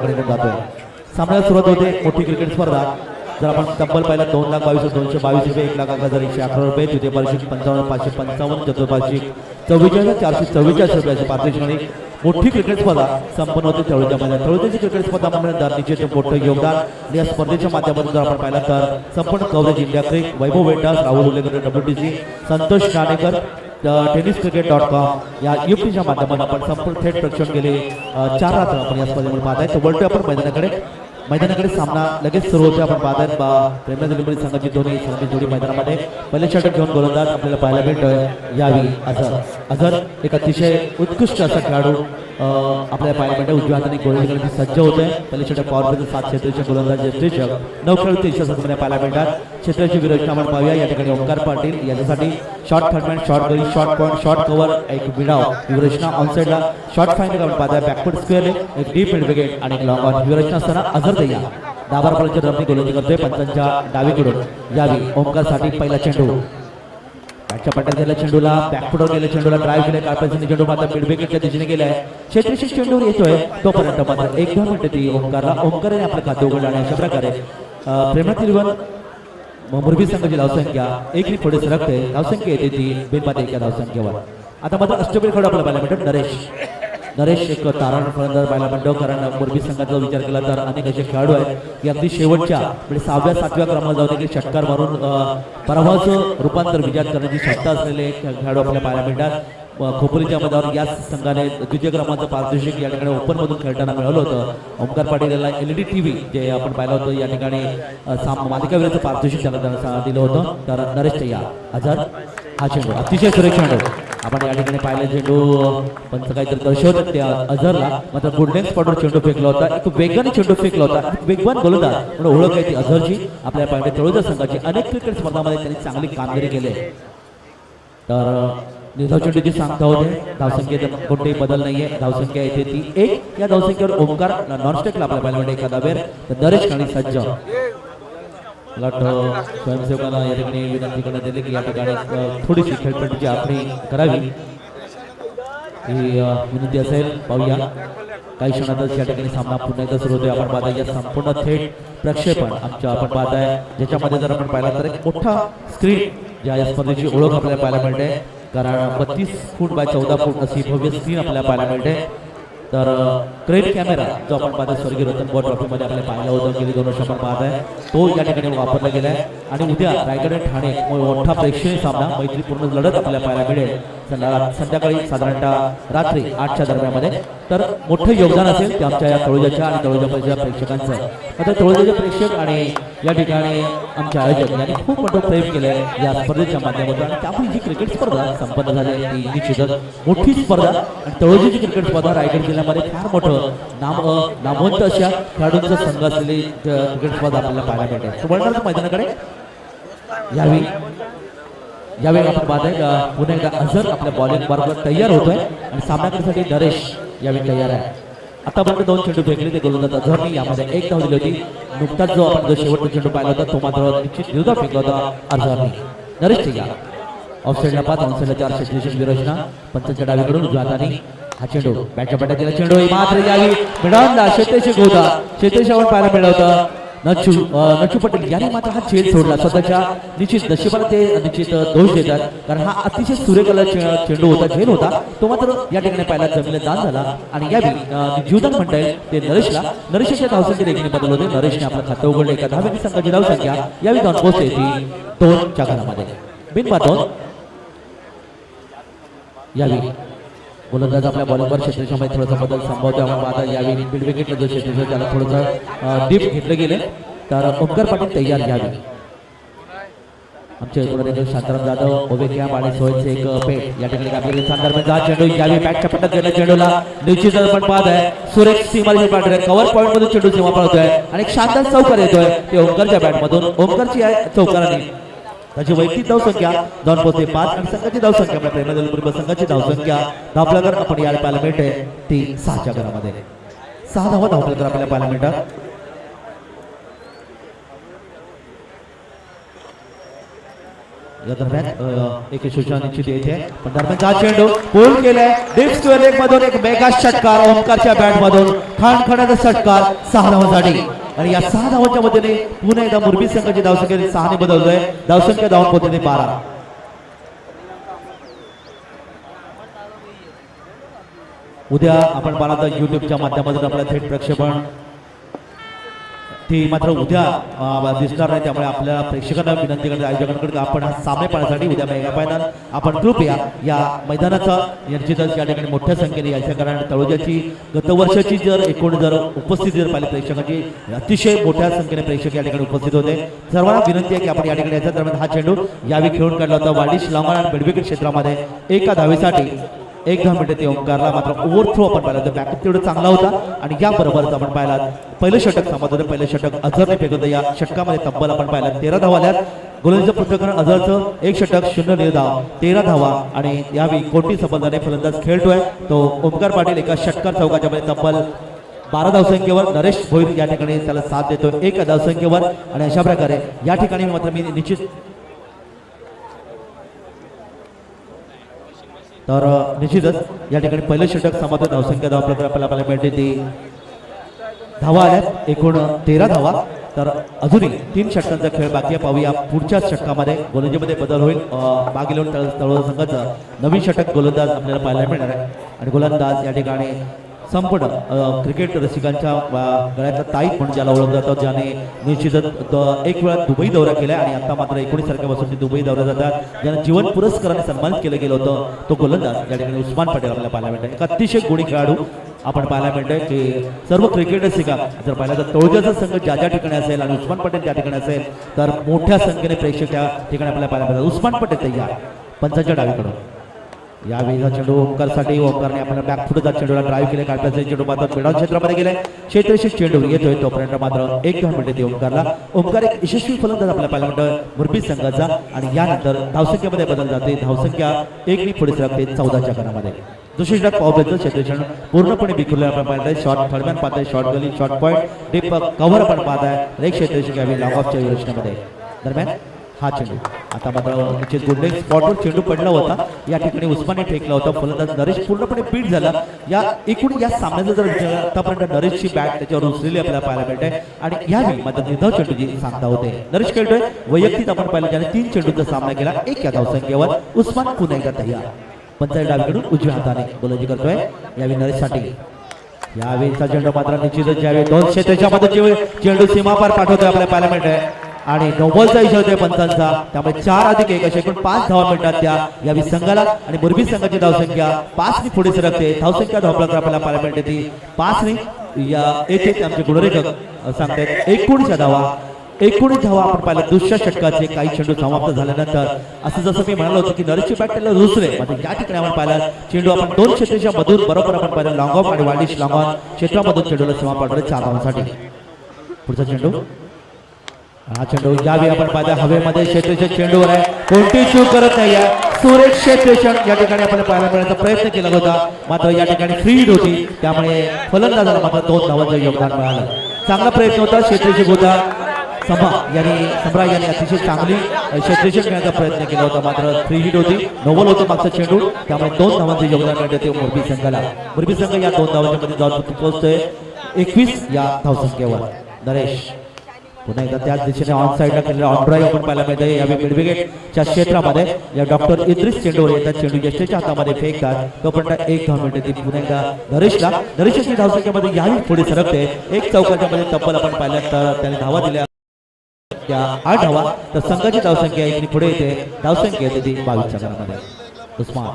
जातोय. सामन्याला सुरुवात होते. मोठी क्रिकेट स्पर्धा जर आपण तब्बल पाहिला 2,22,222 रुपये, 1,11,111 रुपये, तृतीय पारितोषिक 55,555, चतुर्थ पारितोषिक 44,444 रुपयाची पारितोषिक. मोठी क्रिकेट स्पर्धा संपन्न होते तळोजा मैदान. तळोजाची क्रिकेट स्पर्धा मंडळात निश्चित मोठं योगदान या स्पर्धेच्या माध्यमातून जर आपण पाहिला तर संपूर्ण कव्हरेज इंडिया क्रिक, वैभव वेटास, राहुल उल्लेकर, WTC, संतोष नाणेकर, tenniscricket.com या युक्तीच्या माध्यमातून आपण संपूर्ण थेट प्रक्षेपण केले. 4 रात्र आपण या स्पर्धेमध्ये पाहत आहे. वळतोय आपण मैदानाकडे सामना लगेच सुरू होते. आपण पाहत आहेत प्रेमनगर लिंबडी संघाची दोन्ही संघाची जोडी मैदानामध्ये पहिले षटक घेऊन गोलंदाज आपल्याला पाहायला भेटतोय यावी अझर एक अतिशय उत्कृष्ट असा खेळाडू आपल्या पाहायला भेटतोय. उजव्या हाताने गोलंदाजी सज्ज होतोय. पहिले षटक पॉवर 7 क्षेत्राचे गोलंदाज जयश्रीषक 9 खेळाडू 30 षटकामध्ये पाहायला भेटतात. क्षेत्राची विरचना आपण पाहूया. या ठिकाणी ओंकार पाटील याच्यासाठी शॉर्ट थर्डमॅन, शॉर्ट गरी, शॉर्ट पॉईंट, शॉर्ट कव्हर, एक विडाव विरचना ऑनसाइडला, शॉर्ट फाइनल आपण पाहता बॅकवर्ड स्क्वेअर, एक डीप मिड विकेट आणि एक लॉंग ऑन विरचना असताना अझर दैया दाबार बॉलची रमणी गोलंदाजी करतोय. पंचांच्या डावीकडून यावी ओंकारसाठी पहिला चेंडू बॅटच्या पट्ट्यात गेला. चेंडूला बॅकफुटवर गेले, चेंडूला ड्राईव्ह केले. काळपासून चेंडू मात्र मिड विकेटच्या दिशेने गेलाय. क्षेत्रीय चेंडूवर येतोय तोपर्यंत मात्र 1-2 मिनिटं ती ओंकारने आपलं खाते उघडलं आणि अशा प्रकारे प्रेमातील मुरबी संघाची धावसंख्या 1 पुढे सरकते. धावसंख्या येते ती बिनबाद 1 धावसंख्येवर. आता मात्र अष्टपैलू खेळाडू आपल्याला पाहायला भेटतो. नरेश एक तारण फलंदाज पाहायला भेटतो. कारण मुरबी संघाचा विचार केला तर अनेक असे खेळाडू आहेत की अगदी शेवटच्या म्हणजे 6व्या-7व्या क्रमांकावर जाऊन देखील षटकार मारून पराभवाचं रूपांतर विजयात करण्याची क्षमता असलेले खेळाडू आपल्याला पाहायला मिळतात. खोपोलीच्या मैदानावर याच संघाने द्वितीय क्रमांकाचं पारितोषिक या ठिकाणी ओपनमधून खेळताना मिळवलं होतं. ओंकार पाटील याला LED TV जे आपण पाहिलं होतं या ठिकाणी मालिकावीराचं पारितोषिक त्यांना दिलं होतं. तर नरेश तय्या अझर हा चेंडू अतिशय सुरेख चेंडू आपण या ठिकाणी पाहिलं. चेंडू पंच काहीतरी दर्शवत त्या अझरला मात्र गोल्डन स्पॉटवर चेंडू फेकला होता. एक वेगाने चेंडू फेकला होता. वेगवान गोलंदाज म्हणून ओळख आहे ती अझरची. आपल्या पाहिजे तळोजा संघाची अनेक क्रिकेट स्पर्धामध्ये त्यांनी चांगली कामगिरी केली. तर निर्धाव चेंडूची सांगता होते. धावसंख्येत कोणतेही बदल नाहीये. धावसंख्या येते ती 1. या धावसंख्येवर ओंकार नॉनस्टेकला आपल्या पाहायला मिळते एखादा वेळ. तर नरेश खाणी सज्ज स्वयंसेवकांना या ठिकाणी विनंती करण्यात येते की या ठिकाणी थोडीशी खेळपट्टीची आखणी करावी ही विनंती असेल. पाहूया काही क्षणातच या ठिकाणी सामना पुन्हा एकदा सुरू होतोय. आपण पाहताय या संपूर्ण थेट प्रक्षेपण आमच्या आपण पाहताय ज्याच्यामध्ये जर आपण पाहिला तर एक मोठा स्क्रीन ज्या या स्पर्धेची ओळख आपल्याला पाहायला मिळते. कारण 32 फूट बाय 14 फूट अशी भव्य स्क्रीन आपल्याला पाहायला मिळते. तर क्रेन कॅमेरा जो आपण पाहता स्वर्गीय रतन बोर्ड ट्रॉफीमध्ये आपल्याला पाहिलं होतं गेली 2 वर्ष आपण पाहत आहे तो या ठिकाणी वापरला गेला आहे. आणि उद्या रायगड ठाणे मोठा प्रेक्षणीय सामना मैत्रीपूर्ण लढत आपल्याला पाहायला मिळेल संध्याकाळी साधारणतः रात्री 8च्या दरम्यानमध्ये. तर मोठं योगदान असेल ते आमच्या या तळोजाच्या आणि तळोजाच्या प्रेक्षकांचं. आता तळोजाचे प्रेक्षक आणि या ठिकाणी आमच्या आयोजक यांनी खूप मोठं प्रेम केलं आहे या स्पर्धेच्या माध्यमातून. आणि त्यामुळे जी क्रिकेट स्पर्धा संपन्न झाली आहे ती निश्चितच मोठी स्पर्धा. आणि तळोजाची क्रिकेट स्पर्धा रायगड जिल्ह्यामध्ये फार मोठं नामवंत अशा खेळाडूंचा संघ असलेली क्रिकेट स्पर्धा आपल्याला पाहायला मिळते. सुवर्णाच्या मैदानाकडे यावेळी आपण पाहतोय पुन्हा एकदा अझर आपल्या बॉलिंग बरोबर तयार होतोय आणि सामन्यासाठी नरेश यावेळी तयार आहे. आतापर्यंत 2 चेंडू फेकले ते गोलंदाज अझरनी यामध्ये 1 धाव दिली होती. नुकताच जो आपण शेवटचा चेंडू पाहिला होता तो मात्र निश्चित विरोधात फेकला होता अझरनी. नरेश तयार ऑफसाईडला 5 ऑनसाईडला 4 क्षेत्रीय विरचना पंचांच्या डावीकडून उजव्या हाताने हा चेंडू बॅटच्या पट्ट्यात गेला. चेंडू मात्र यावी मिळवला क्षेत्रीय गोदा क्षेत्रीय आपण पाहायला मिळालं होतं. नचू पटेल यांनी मात्र हा छेद सोडला. स्वतःच्या निश्चित नशिबाला ते निश्चित दोष देतात कारण हा अतिशय सुरेखला चेंडू होता, झेल होता. तो मात्र या ठिकाणी पहिला जमिनीला दान झाला. आणि यावेळी जीवदान म्हणता येईल ते नरेशच्या धावसंख्येत देखील बदल होते. नरेशने आपलं खातं उघडलं. एका 10व्या संघाची धावसंख्या यावेळी 2 पोहोचते ती 2च्या घरामध्ये बिनबाद 2. यावेळी गोलंदाज आपल्या बॉलिंगवर क्षेत्राच्या मध्ये थोडासा बदल संभवतो. आपण आता यावेळी मिड विकेटला जो क्षेत्र त्याला थोडंसं डीप घेतलं गेले. तर ओंकार पाटील तयार यावेळी आमच्या इकडे शांताराम जाधव उभे कॅम्प आणि सोयचे एक पेट या ठिकाणी कामगिरी संदर्भात हा चेंडू यावेळी बॅटच्या पट्ट्यात गेला. चेंडूला निश्चित आपण पाहत आहे सुरेख सीमारी पाठवत आहे. कव्हर पॉईंट मधून चेंडू सीमा पळतोय आणि एक शानदार चौकार येतोय ते ओंकारच्या बॅटमधून. ओंकारची चौकाराने त्याची वैयक्तिक धावसंख्या 2 पोहोचते 5 आणि संघाची धावसंख्या आपल्या प्रेमनगर संघाची धावसंख्या धावपल्याकर आपण याला पाहायला मिळते ती 6च्या घरामध्ये 6 धावा धावपल्याकर आपल्याला पाहायला मिळतात. या दरम्यान एक सूचना निश्चित द्यायची आहे पण दरम्यान चेंडू पूल केलाय डीप स्क्वेअर लेग मधून एक मेगा षटकार ओमकारच्या बॅट मधून खणखणाचा षटकार 6 धावांसाठी आणि या 6 धावांच्या मध्येने पुन्हा एकदा मुरबी संघाची धावसंख्या 6 ने बदलतोय धावसंख्या धावून पोहोचते 12 उद्या आपण पाहता युट्यूबच्या माध्यमातून आपल्याला थेट प्रक्षेपण ती मात्र उद्या दिसणार नाही त्यामुळे आपल्याला प्रेक्षकांना विनंती करते आयोजकांकडे आपण हा सामने पाहण्यासाठी उद्या मेगा फायनल आपण कृपया या मैदानाचा निश्चितच या ठिकाणी मोठ्या संख्येने यायचं कारण तळोजाची गतवर्षाची जर एकूण जर उपस्थिती जर पाहिली प्रेक्षकांची अतिशय मोठ्या संख्येने प्रेक्षक या ठिकाणी उपस्थित होते सर्वांना विनंती आहे की आपण या ठिकाणी याच्या दरम्यान हा चेंडू यावेळी खेळून काढला होता वाडिश लांबण आणि बेडविकेट क्षेत्रामध्ये एका धावेसाठी 1 धाव मिळते ओमकारला मात्र ओव्हरथ्रो आपण पाहिला तर बॅकअप तेवढा चांगला होता आणि या बरोबरच आपण पाहिला पहिलं षटक सामोरं होतं पहिलं षटक अझरने फेकलं या षटकामध्ये तब्बल आपण पाहिला 13 धावा आल्यात गोलंदाजीचं पृथक्करण अझरचं एक षटक 0 निर्धाव 13 धावा आणि यावेळी कोटी संबंधाने फलंदाज खेळतोय तो ओमकार पाटील एका षटकार चौकाच्या मध्ये तब्बल 12 धावसंख्येवर नरेश भोईर या ठिकाणी त्याला साथ देतोय 1 धावसंख्येवर आणि अशा प्रकारे या ठिकाणी मात्र मी निश्चित तर निश्चितच या ठिकाणी पहिलं षटक समाप्त धावसंख्या धावा प्रकार आपल्याला मिळते ती धावा आल्यात एकूण 13 धावा तर अजूनही 3 षटकांचा खेळ बाकी आहे पाहूया पुढच्या षटकामध्ये गोलंदाजीमध्ये बदल होईल मागील तळोजा संघाचा नवीन षटक गोलंदाज आपल्याला पाहायला मिळणार आहे आणि गोलंदाज या ठिकाणी संपूर्ण क्रिकेट रसिकांच्या गळ्यातला ताईत म्हणून ज्याला ओळखलं जातं ज्याने निश्चितच एक वेळा दुबई दौरा केला आणि आता मात्र 19 तारखेपासून ते दुबई दौरा जातात ज्यांना जीवन पुरस्काराने सन्मानित केलं गेलं होतं तो गोलंदाज या ठिकाणी उस्मान पटेल आपल्याला पाहायला मिळतोय एक अतिशय गुणी खेळाडू आपण पाहायला मिळतोय की सर्व क्रिकेट रसिका जर पाहिलं तर तळोजाचा संघ ज्या ज्या ठिकाणी असेल आणि उस्मान पटेल त्या ठिकाणी असेल तर मोठ्या संख्येने प्रेक्षक त्या ठिकाणी आपल्याला पाहायला मिळतात उस्मान पटेल तयार पंचांच्या डावीकडून या वेळेचा चेंडू ओमकारसाठी ओमकारने आपण बॅकफुटचा चेंडूला ड्राईव्ह केले काढण्याचे चेंडू मात्र मैदान क्षेत्रामध्ये गेले क्षेत्रशी चेंडू येतोय तोपर्यंत मात्र 1 धाव मिळते ओमकारला ओमकार एक यशस्वी फलंदाज आपल्याला पाहायला मिळतोय मुरबी संघाचा आणि यानंतर धावसंख्येमध्ये बदल जाते धावसंख्या 1 ने पुढे सरकते 14च्या गणामध्ये दुसरी षटक पावबेलचं क्षेत्रक्षण पूर्णपणे बिखरले आपण पाहताय शॉर्ट थर्डमॅन पाहताय शॉर्ट गली शॉर्ट पॉईंट डीप कव्हर आपण पाहताय एक क्षेत्रक्षण घ्यावी लॉंग ऑफच्या योजनेमध्ये दरम्यान हा चेंडू आता मात्र निश्चित गुडलेग स्पॉटवर चेंडू पडला होता या ठिकाणी उस्माने फेकला होता फलंदाज नरेश पूर्णपणे बीट झाला या एकूण या सामन्याचा जर आतापर्यंत नरेशची बॅट त्याच्यावर उचलेली आपल्याला पाहायला मिळते आणि यावेळी मात्र निर्धाव चेंडूची सांगता होते नरेश खेळतोय वैयक्तिक आपण पाहिलं ज्याने 3 चेंडूचा सामना केला 1 या धावसंख्येवर उस्मान पुन्हा एकदा तयार पंचायत डावीकडून उजव्या हाताने गोलंदाजी करतोय यावेळी नरेशसाठी यावेळीचा चेंडू मात्र निश्चितच ज्यावेळी 2 क्षेत्राच्या मध्ये चेंडू सीमापार पाठवतोय आपल्याला पाहायला मिळतंय आणि नोबलचा इशारा होतोय पंचांचा त्यामुळे 4+1 अशा एकूण 5 धावा मिळतात त्या यावेळी संघाला आणि मुरबी संघाची धावसंख्या 5 ने पुढे सरकते धावसंख्या धावपत्र आपल्याला पाहायला मिळते ती 5 ने या येथे आमचे गुणरेखक सांगतात 19 धावा 19 धावा आपण पाहिलं दुसऱ्या षटकाचे काही चेंडू समाप्त झाल्यानंतर असं जसं मी म्हणालो होतो की नरेशची बॅट त्याला रुसले म्हणजे या ठिकाणी आपण पाहिलं चेंडू आपण 2 क्षेत्राच्या मधून बरोबर आपण पाहिलं लॉंग ऑफ आणि वाडिश लॉंग ऑन क्षेत्रामधून चेंडूला सीमा पाठवले 4 धावांसाठी पुढचा चेंडू हा चेंडू यावेळी आपण पाहिलं हवेमध्ये क्षेत्रच्या चेंडूवर आहे कोणती चूक करत नाही सुरेश क्षेत्रक्षण या ठिकाणी आपण पाहायला मिळण्याचा प्रयत्न केला होता मात्र या ठिकाणी फ्री हिट होती त्यामुळे फलंदाजाला मात्र 2 धावांचं योगदान मिळालं चांगला प्रयत्न होता क्षेत्रक्षक होता सम्रा यांनी अतिशय चांगली क्षेत्रक्षण घेण्याचा प्रयत्न केला होता मात्र फ्री हिट होती नोबल होतं मागचा चेंडू त्यामुळे 2 धावांचं योगदान मिळते ते मुरबी संघाला मुरबी संघ या 2 धावांच्या मध्ये जाऊन पोहोचतोय 21 या धावसंख्येवर नरेश पुन्हा एकदा त्याच दिशेने ऑन साईडला केलेला ऑन ड्राईव्ह आपण पाहायला मिळते यावेळी मिडविकेटच्या क्षेत्रामध्ये या डॉक्टर इद्रिस चेंडूवर येतात चेंडू ज्येष्ठच्या हातामध्ये फेकतात तोपर्यंत 1 धाव मिळते ती पुन्हा एकदा नरेशची धावसंख्येमध्ये यावेळी पुढे सरकते 1 चौकाच्या मध्ये तब्बल आपण पाहिलं तर त्याने धावा दिल्या त्या 8 धावा तर संघाची धावसंख्या 1 पुढे येते धावसंख्या येते ती 22च्या गणामध्ये उस्मान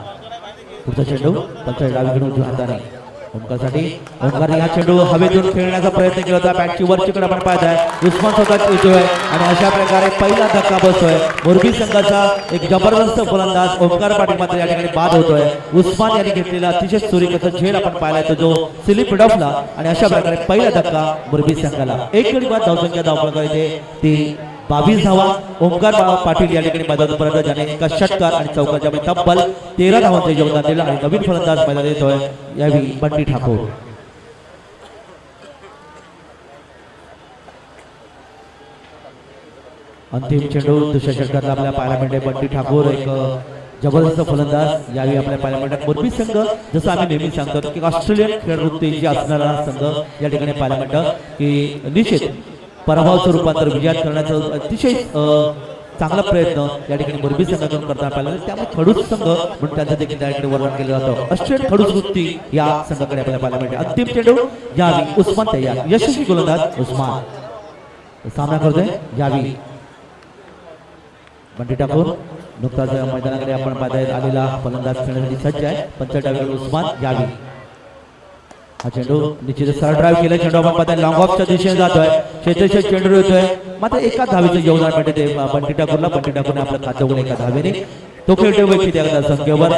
पुढचा चेंडू पंचायत डावीकडून उजव्या हाताने ओमकारने हा चेंडू हवेतून खेळण्याचा प्रयत्न केला होता बॅटची वरचीकडे आपण पाहताय उस्मान स्वतः येतोय आणि अशा प्रकारे पहिला धक्का बसतोय मुरबी संघाचा एक जबरदस्त फलंदाज ओमकार पाटील मात्र या ठिकाणी बाद होतोय उस्मान यांनी घेतलेला अतिशय सुरेख झेल आपण पाहिलाय तो जो स्लिप डॉफला आणि अशा प्रकारे पहिला धक्का मुरबी संघाला 1 गडी बाद धावसंख्या धावपळ येते ती 22 धावा ओमकार पाटील या ठिकाणी मैदानापर्यंत ज्याने एका षटकार आणि चौकाच्या तब्बल 13 धावांचे योगदान दिलं आणि नवीन फलंदाज मैदानात येतोय यावेळी बंटी ठाकूर अंतिम चेंडू दुसऱ्या षटकातला आपल्या पाहायला मिळते बंटी ठाकूर एक जबरदस्त फलंदाज यावेळी आपल्या पाहायला मिळतात मोरबी संघ जसं आम्ही नेहमी सांगतो की ऑस्ट्रेलियन खेळवृत्तीची असणारा संघ या ठिकाणी पाहायला मिळतं की निश्चित पराभवाचं रूपांतर विजयात करण्याचं अतिशय चांगला प्रयत्न या ठिकाणी मोरबी संघाकडून करताना पाहिला त्यामुळे खडूस संघ म्हणून त्यांचं देखील त्या ठिकाणी वर्णन केलं जातं ऑस्ट्रेलियन खडूस वृत्ती या संघाकडे आपल्याला पाहायला मिळते अंतिम चेंडू यावी उस्मान तयार यशस्वी गोलंदाज उस्मान सामना करतोय यावी बंटी ठाकूर नुकताच मैदानाकडे आपण पाहता आलेला फलंदाज खेळण्यासाठी सज्ज आहे पंचडावीकडे उस्मान यावी हा चेंडू निश्चित सरळ ड्राईव्ह केला चेंडू आपण पाहता लॉंग ऑफच्या दिशेने जातोय क्षेत्रक्षेत्र चेंडू येतोय मात्र एका धावेचं योगदान मिळते ते बंटी ठाकूरने आपलं खातं उघडलं एका धावेने तो खेळते व्यक्ती त्या संख्येवर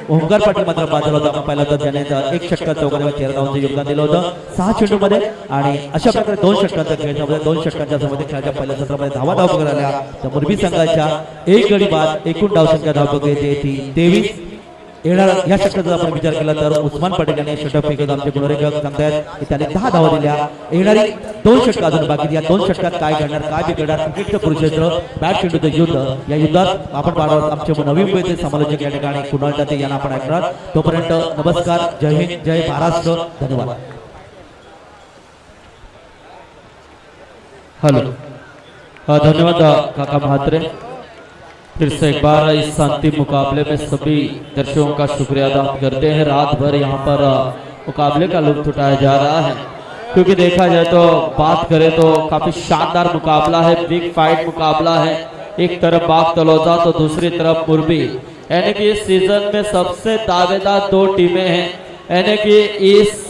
ओंकार पाटील मात्र बाजूला होता आपण पाहिलं होतं ज्याने एक षटकात 13 धावांचं योगदान दिलं होतं 6 चेंडू मध्ये आणि अशा प्रकारे 2 षटकांचा खेळामध्ये 2 षटकांच्या समोर खेळाच्या पहिल्या सत्रामध्ये धावा पकड आल्या तर मोरबी संघाच्या एक गडी बाद एकूण धावसंख्या धाव पकडते ती 23 येणार या षटकाचा आपण विचार केला तर उस्मान पटेल यांनी षटक फेकत आमचे गुणरेखक सांगतायत की त्याने 10 धावा दिल्या येणारी 2 षटक अजून बाकी या 2 षटकात काय घडणार काय बिघडणार क्रिकेटचं कुरुक्षेत्र बॅट चेंडूचं युद्ध या युद्धात आपण पाहणार आमचे नवी मुंबईचे समालोचक या ठिकाणी कुणाल दाते यांना आपण ऐकणार तोपर्यंत नमस्कार जय हिंद जय महाराष्ट्र धन्यवाद हेलो धन्यवाद काका महात्रे फिर से एक बार इस अंतिम मुकाबले में सभी दर्शकों का शुक्रिया अदा करते हैं रात भर यहाँ पर मुकाबले का लुत्फ उठाया जा रहा है क्योंकि देखा जाए तो बात करें तो काफी शानदार मुकाबला है बिग फाइट मुकाबला है एक तरफ बाग तलौजा तो दूसरी तरफ मोरबी यानी कि इस सीजन में सबसे दावेदार 2 टीमें हैं यानी कि इस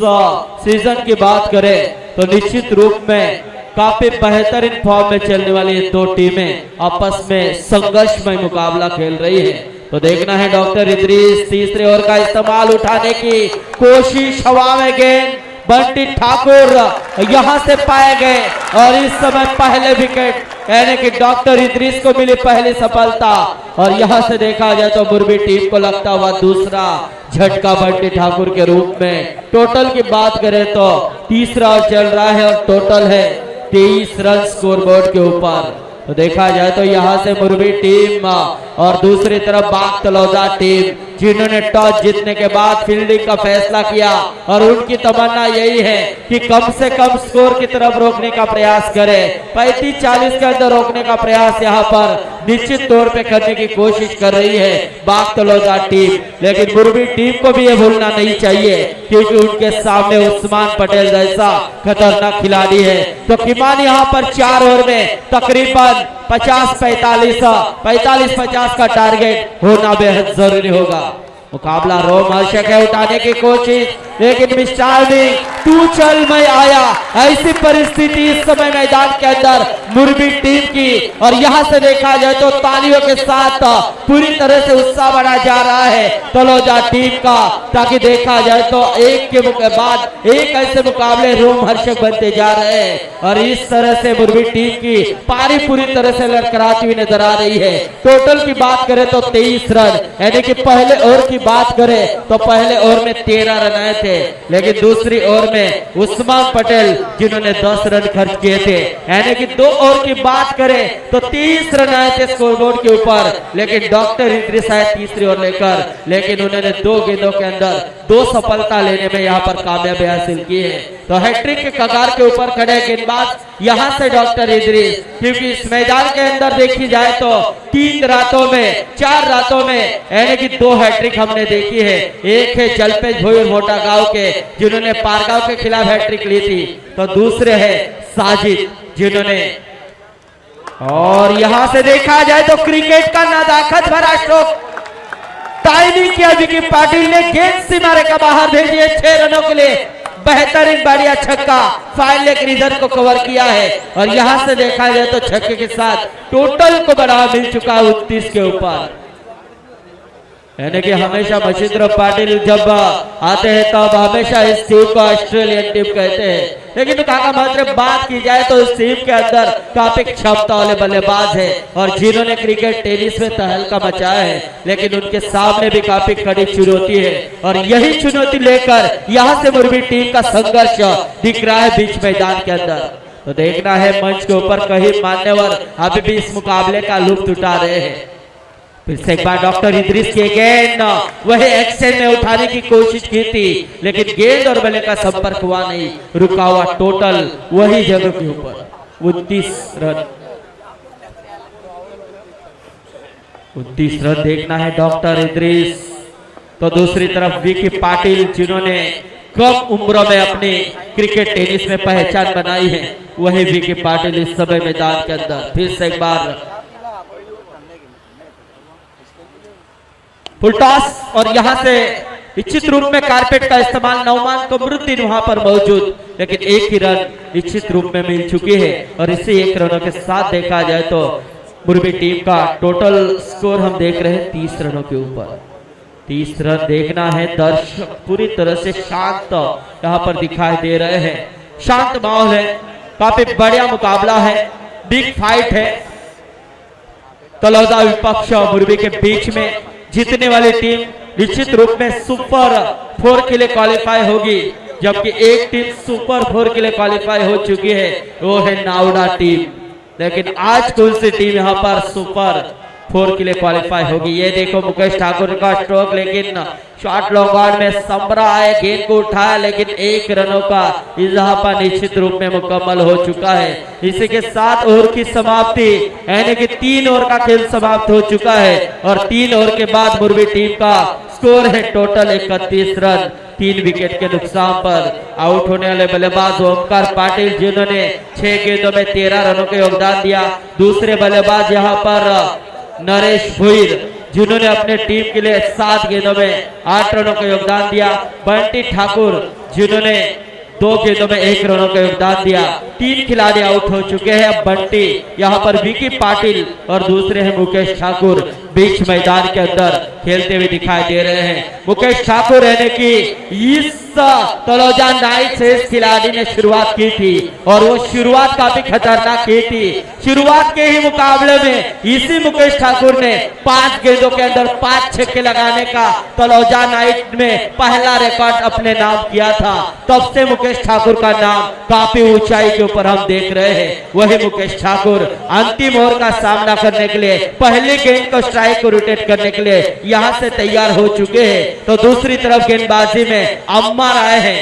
सीजन की बात करें तो निश्चित रूप में काफी बेहतरीन फॉर्म में चलने वाली ये 2 टीमें आपस में संघर्षमय मुकाबला खेल रही है तो देखना है डॉक्टर इदरीस तीसरे ओवर का इस्तेमाल उठाने की कोशिश हवा में गेंद बंटी ठाकुर यहां से पाए गए और इस समय पहले विकेट यानी कि डॉक्टर इदरीस को मिली पहली सफलता और यहां से देखा जाए तो मोरबी टीम को लगता हुआ दूसरा झटका बंटी ठाकुर के रूप में टोटल की बात करें तो तीसरा ओवर चल रहा है और टोटल है 23 रन स्कोरबोर्ड के ऊपर तो देखा जाए तो यहां से मोरबी टीम और दूसरी तरफ बाग तलौजा टीम जिन्होंने टॉस जीतने के बाद फील्डिंग का फैसला किया और उनकी तमन्ना यही है कि कम से कम स्कोर की तरफ रोकने का प्रयास करें 35-40 के अंदर रोकने का प्रयास यहां पर निश्चित तौर पे करने की कोशिश कर रही है बाग तलौजा टीम लेकिन मोरबी टीम को भी ये भूलना नहीं चाहिए क्योंकि उनके सामने उस्मान पटेल जैसा खतरनाक खिलाड़ी है तो किमान यहाँ पर 4 ओवर में तकरीबन 50 का टारगेट होना बेहद जरूरी होगा मुकाबला रोमांचक है उठाने की कोशिश लेकिन मिस्टर भी तू चल मैं आया ऐसी परिस्थिति इस समय मैदान के अंदर मोरबी टीम की और यहां से देखा जाए तो तालियों के साथ पूरी तरह से उत्साह बढ़ा जा रहा है तलौजा टीम का ताकि देखा जाए तो एक के बाद एक ऐसे मुकाबले रोमहर्षक बनते जा रहे हैं और इस तरह से मोरबी टीम की पारी पूरी तरह से लड़खड़ाती हुई नजर आ रही है टोटल की बात करें तो 23 रन यानी कि पहले ओवर की बात करें तो पहले ओवर में 13 रन आए थे लेकिन दूसरी ओवर में उस्मान पटेल जिन्होंने 10 रन खर्च किए थे यानी कि 2 ओवर की बात करें तो 30 रन आए थे स्कोरबोर्ड के ऊपर लेकिन डॉक्टर इदरीस आए तीसरी ओवर लेकर लेकिन उन्होंने 2 गेंदों के अंदर 2 सफलता लेने में यहाँ पर कामयाबी हासिल की है तो हैट्रिक के कगार के ऊपर खड़े गेंदबाज यहाँ से डॉक्टर इदरीस क्योंकि इस मैदान के अंदर देखी जाए तो 4 रातों में यानी कि 2 हैट्रिक हमने देखी है एक है जलपेज भोईर मोटा गांव के जिन्होंने पारगांव के खिलाफ हैट्रिक ली थी तो दूसरे है साजिद जिन्होंने और यहां से देखा जाए तो क्रिकेट का नजाकत भरा स्ट्रोक टाइमिंग किया विकी पाटिल ने गेंद सीमारे का बाहर भेजी है 6 रनों के लिए बेहतरीन बढ़िया छक्का फाइल लेक रीजन को कवर किया है और यहां से देखा जाए तो छक्के के साथ टोटल को बढ़ावा मिल चुका 29 के ऊपर यानी कि हमेशा मच्छिंद्र पाटिल जब आते हैं तब हमेशा इस टीम को ऑस्ट्रेलियन टीम कहते हैं लेकिन तो काका मतलब बात की जाए तो इस टीम के अंदर काफी क्षमता वाले बल्लेबाज है और जिन्होंने क्रिकेट टेनिस में तहलका मचाया है लेकिन उनके सामने भी काफी कड़ी चुनौती है और यही चुनौती लेकर यहाँ से मोरबी टीम का संघर्ष दिख रहा है बीच मैदान के अंदर तो देखना है मंच के ऊपर कहीं मान्यवर अभी भी इस मुकाबले का लुत्फ उठा रहे हैं। फिर से एक बार डॉक्टर इद्रिस की गेंद वही एक्शन में उठाने की कोशिश की थी, लेकिन गेंद और बल्ले का संपर्क हुआ नहीं, रुका हुआ टोटल वही जगह के ऊपर 29 रन। 29 रन देखना है डॉक्टर इद्रिस। तो दूसरी तरफ विकी पाटिल जिन्होंने कम उम्र में अपनी क्रिकेट टेनिस में पहचान बनाई है, वही विकी पाटिल इस समय मैदान के अंदर। फिर से एक बार फुल टॉस और यहां से इच्छित रूप में कारपेट का इस्तेमाल, नौमान कमरुद्दीन वहां पर मौजूद, लेकिन एक ही रन इच्छित रूप में मिल चुकी है। और इसी एक रनों के साथ देखा जाए तो मुरबी टीम का टोटल स्कोर हम देख रहे हैं 30 रनों के ऊपर। 30 रन देखना है। दर्शक पूरी तरह से शांत यहाँ पर दिखाई दे रहे हैं, शांत माहौल है, काफी बढ़िया मुकाबला है, बिग फाइट है। तलौदा विपक्ष मुरबी के बीच में जीतने वाली टीम निश्चित रूप में सुपर 4 के लिए क्वालिफाई होगी, जबकि एक टीम सुपर 4 के लिए क्वालिफाई हो चुकी है, वो है नावड़ा टीम। लेकिन आज कौन सी टीम यहाँ पर सुपर 4 के लिए क्वालिफाई होगी? ये देखो मुकेश ठाकुर का स्ट्रोक, लेकिन शॉट लॉन्ग ऑन में समरा आए, गेंद को उठाया, लेकिन 1 रनों का इजाफा निश्चित रूप में मुकम्मल हो चुका है। इसी के साथ ओवर की समाप्ति, यानी कि 3 ओवर का खेल समाप्त हो चुका है। और 3 ओवर के बाद मुरबी टीम का स्कोर है टोटल 31 रन। 3 विकेट के नुकसान पर आउट होने वाले बल्लेबाज ओमकार पाटिल जिन्होंने 6 गेंदों में 13 रनों का योगदान दिया। दूसरे बल्लेबाज यहाँ पर नरेश भुईर जिन्होंने अपने टीम के लिए 7 गेंदों में 8 रनों का योगदान दिया। बंटी ठाकुर जिन्होंने 2 गेंदों में 1 रनों का योगदान दिया। 3 खिलाड़ी आउट हो चुके हैं। अब बंटी, यहाँ पर विकी पाटिल और दूसरे हैं मुकेश ठाकुर बीच मैदान के अंदर खेलते हुए दिखाई दे रहे हैं। मुकेश ठाकुर यानी कि इस तलौजा नाइट से इस खिलाड़ी ने शुरुआत की थी और वो शुरुआत काफी खतरनाक की थी। शुरुआत के ही मुकाबले में इसी मुकेश ठाकुर ने 5 गेंदों के अंदर 5 छक्के लगाने का तलौजा नाइट में पहला रिकॉर्ड अपने नाम किया था। तब से मुकेश ठाकुर का नाम काफी ऊंचाई के ऊपर हम देख रहे हैं। वही मुकेश ठाकुर अंतिम ओवर का सामना करने के लिए, पहली गेंद को स्ट्राइक को रोटेट करने के लिए यहां से तैयार हो चुके हैं। तो दूसरी तरफ गेंदबाजी में अम्मार आए हैं,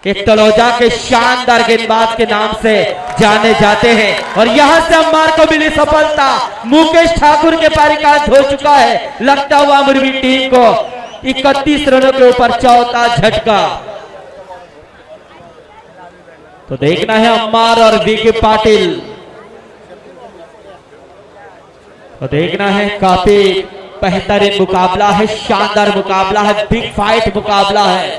एक तलौजा के शानदार गेंदबाज के नाम से जाने जाते हैं। और यहां से अम्मार को मिली सफलता, मुकेश ठाकुर के पारी का अंत हो चुका है। लगता हुआ मुरबी टीम को 31 रनों के ऊपर चौथा झटका। तो देखना है अम्मार और विकी पाटिल, तो देखना है। काफी बेहतरीन मुकाबला है, शानदार मुकाबला है, बिग फाइट मुकाबला है।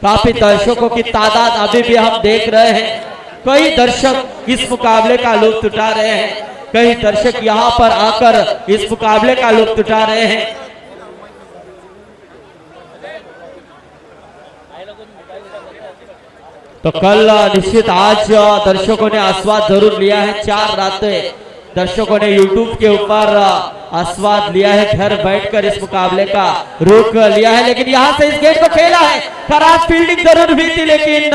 काफी दर्शकों की तादाद अभी भी हम देख रहे हैं। कई दर्शक इस मुकाबले का लुत्फ उठा रहे हैं, कई दर्शक यहां पर आकर इस मुकाबले का लुत्फ उठा रहे हैं। तो कल निश्चित आज दर्शकों ने आस्वाद जरूर लिया है। 4 रातें दर्शकों ने YouTube के ऊपर आस्वाद लिया है, घर बैठकर इस मुकाबले का रुख लिया है। लेकिन यहां से इस गेंद को खेला है, खराब फील्डिंग जरूर हुई थी, लेकिन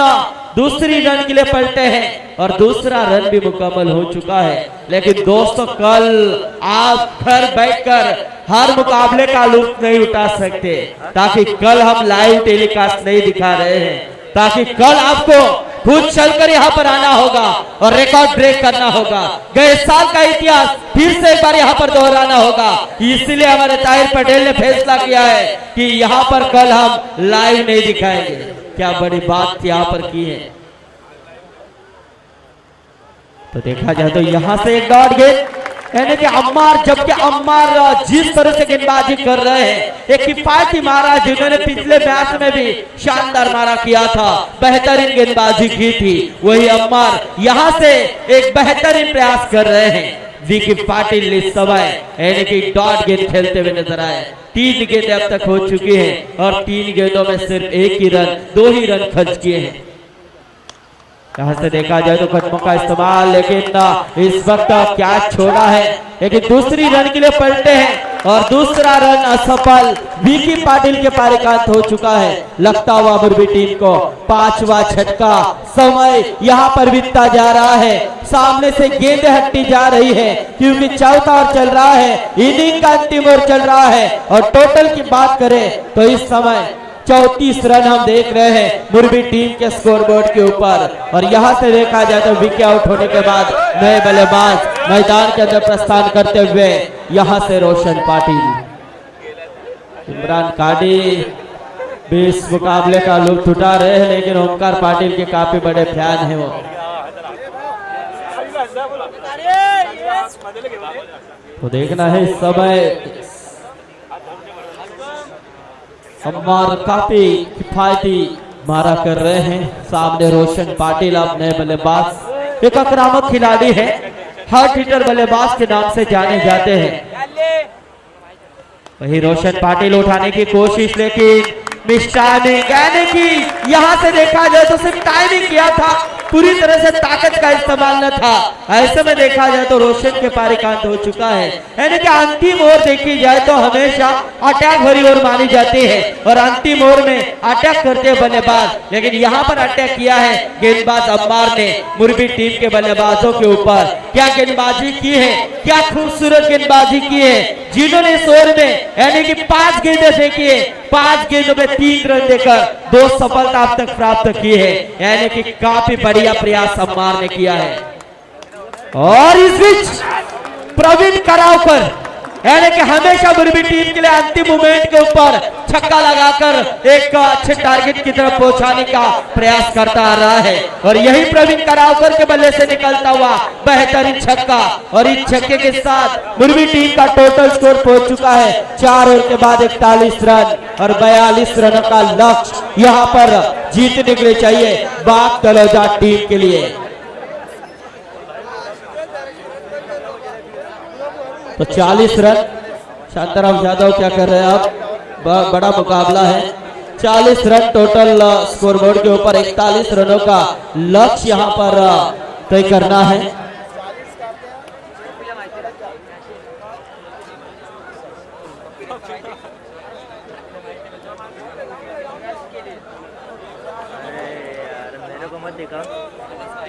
दूसरी रन के लिए पलटे हैं और दूसरा रन भी मुकम्मल हो चुका है। लेकिन दोस्तों, कल आप घर बैठकर हर मुकाबले का लुत्फ नहीं उठा सकते, ताकि कल हम लाइव टेलीकास्ट नहीं दिखा रहे हैं, ताकि कल आपको खुद चलकर यहाँ पर आना होगा और रिकॉर्ड ब्रेक करना होगा। गए साल का इतिहास फिर से एक बार यहाँ पर दोहराना होगा। इसलिए हमारे ताहिर पटेल ने फैसला किया है कि यहाँ पर कल हम लाइव नहीं दिखाएंगे। क्या बड़ी बात यहाँ पर की है। तो देखा जाए तो यहाँ से एक डॉट गेंद, यानी कि अम्मार, जबकि अम्मार जिस तरह से गेंदबाजी कर रहे हैं, एक किफायती मारा जिन्होंने पिछले मैच में भी शानदार मारा किया था, बेहतरीन गेंदबाजी की थी, वही अम्मार यहां से एक बेहतरीन प्रयास कर रहे हैं। विकी पाटिल इस समय यानी कि डॉट गेंद खेलते हुए नजर आए। 3 गेंदें अब तक हो चुकी हैं और 3 गेंदों में सिर्फ 1 ही रन, 2 ही रन खर्च किए हैं। यहां से देखा जाए तो कदमों का इस्तेमाल, लेकिन इस वक्त कैच छोड़ा है, लेकिन दूसरी रन के लिए पलटे हैं। और दूसरा रन असफल। विकी पाटिल के पारिकांत हो चुका है। लगता हुआ मुरबी टीम को 5वां झटका। समय यहाँ पर बीतता जा रहा है। सामने से गेंद हटती जा रही है क्योंकि चौथा ओवर चल रहा है, इनिंग का अंतिम ओवर चल रहा है। और टोटल की बात करें तो इस समय 34 रन हम देख रहे हैं मुरबी टीम के स्कोरबोर्ड के ऊपर। और यहां से देखा जाए तो विकेट आउट होने के बाद नए बल्लेबाज मैदान के अंदर प्रस्थान करते हुए यहां से रोशन पाटिल। इमरान काडी भी इस मुकाबले का लुत्फ उठा रहे हैं, लेकिन ओमकार पाटिल के काफी बड़े फैन हैं वो। तो देखना है इस समय अम्मार काफी किफायती मारा कर रहे हैं। सामने रोशन पाटिल अब नए बल्लेबाज, एक आक्रामक खिलाड़ी है, हार्ड हिटर बल्लेबाज के नाम से जाने जाते हैं। वही रोशन पाटिल उठाने की कोशिश, लेकिन मिस टाइमिंग, यानी कि यहां से देखा जाए तो सिर्फ टाइमिंग किया था, पूरी तरह से ताकत का इस्तेमाल न था। ऐसे में देखा जाए तो रोशन के पारिकांत हो चुका है। यानी कि अंतिम ओवर देखी जाए तो हमेशा अटैक भरी ओवर मानी जाती है और अंतिम ओवर में अटैक करते बल्लेबाज, लेकिन यहाँ पर अटैक किया है गेंदबाज अम्मार ने मुरबी टीम के बल्लेबाजों के ऊपर। क्या गेंदबाजी की है, क्या खूबसूरत गेंदबाजी की है, जिन्होंने इस ओवर में यानी कि 5 गेंदें फेंकी है, 5 गेंदों में 3 रन देकर 2 सफलता अब तक प्राप्त की है। यानी कि काफी बढ़िया प्रयास अम्मार ने किया है। और इस बीच प्रवीण करावकर यानी कि हमेशा मुरबी टीम के लिए अंतिम मोमेंट के ऊपर छक्का लगाकर एक अच्छे टारगेट की तरफ पहुंचाने का प्रयास करता आ रहा है। और यही प्रवीण करावकर के बल्ले से निकलता हुआ बेहतरीन छक्का। और इस छक्के के साथ मुरबी टीम का टोटल स्कोर पहुंच चुका है 4 ओवर के बाद 41 रन और 42 रनों का लक्ष्य यहां पर जीतने के लिए चाहिए बाग तलोजा टीम के लिए। तो 40 रन, शांताराम यादव क्या कर रहे हैं अब, बड़ा मुकाबला है। 40 रन टोटल स्कोरबोर्ड के ऊपर 41 रनों का लक्ष्य यहां पर तय करना है।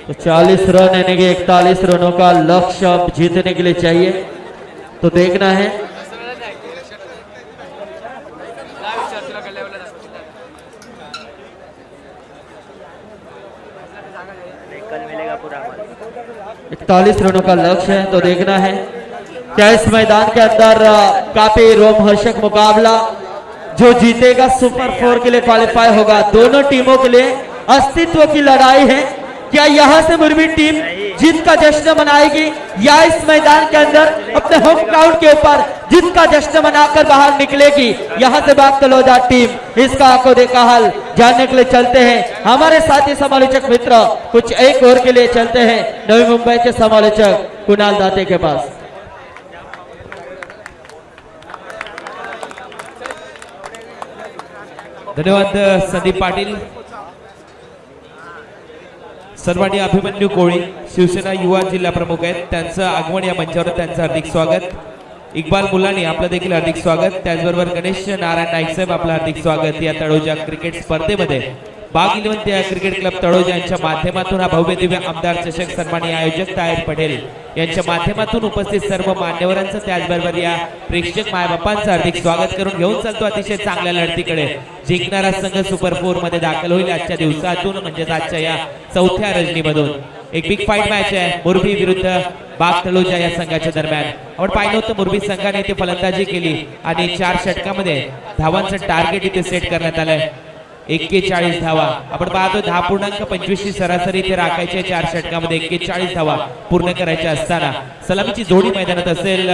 तो 40 रन यानी कि 41 रनों का लक्ष्य अब जीतने के लिए चाहिए। तो देखना है कल मिलेगा पूरा 41 रनों का लक्ष्य है। तो देखना है क्या इस मैदान के अंदर काफी रोमहर्षक मुकाबला, जो जीतेगा सुपर 4 के लिए क्वालिफाई होगा। दोनों टीमों के लिए अस्तित्व की लड़ाई है। क्या यहां से मुरबी टीम जीत का जश्न मनाएगी या इस मैदान के अंदर अपने होम ग्राउंड के ऊपर जीत का जश्न मनाकर बाहर निकलेगी। यहां से बाग तलोजा टीम इसका आंखों देखा हल जानने के लिए चलते हैं। हमारे साथी समालोचक मित्र कुछ एक ओवर के लिए चलते हैं नवी मुंबई के समालोचक कुणाल दाते के पास। धन्यवाद संदीप पाटील। सर्वांनी अभिमन्यू कोळी शिवसेना युवा जिल्हा प्रमुख आहेत, त्यांचं आगमन या मंचावर, त्यांचं हार्दिक स्वागत। इक्बाल मुलानी आपलं देखील हार्दिक स्वागत। त्याचबरोबर गणेश नारायण नाईक साहेब आपलं हार्दिक स्वागत या तळोजा क्रिकेट स्पर्धेमध्ये। बाग 11 क्रिकेट क्लब तळोजा यांच्या माध्यमातून हा भव्य दिव्य आमदार चषक सन्माननीय आयोजक ताहेर पटेल यांच्या माध्यमातून उपस्थित सर्व मान्यवरांचं त्याचबरोबर या प्रेक्षक मायबापांचं हार्दिक स्वागत करून घेऊन चालतो अतिशय चांगल्या लढतीकडे। जिंकणारा संघ सुपर 4 मध्ये दाखल होईल आजच्या दिवसातून, म्हणजे आजच्या या 4थ्या रजनीमधून। एक बिग फाईट मॅच आहे मुरबी विरुद्ध बाग तळोजा या संघाच्या दरम्यान। आपण पाहिलं होतं मुरबी संघाने इथे फलंदाजी केली आणि 4 षटकामध्ये धावांचं टार्गेट इथे सेट करण्यात आलंय 41 धावा। आपण पाहतो 10.25 ची सरासरी इथे राखायची 4 षटकामध्ये 41 धावा पूर्ण करायच्या असताना सलामीची जोडी मैदानात असेल।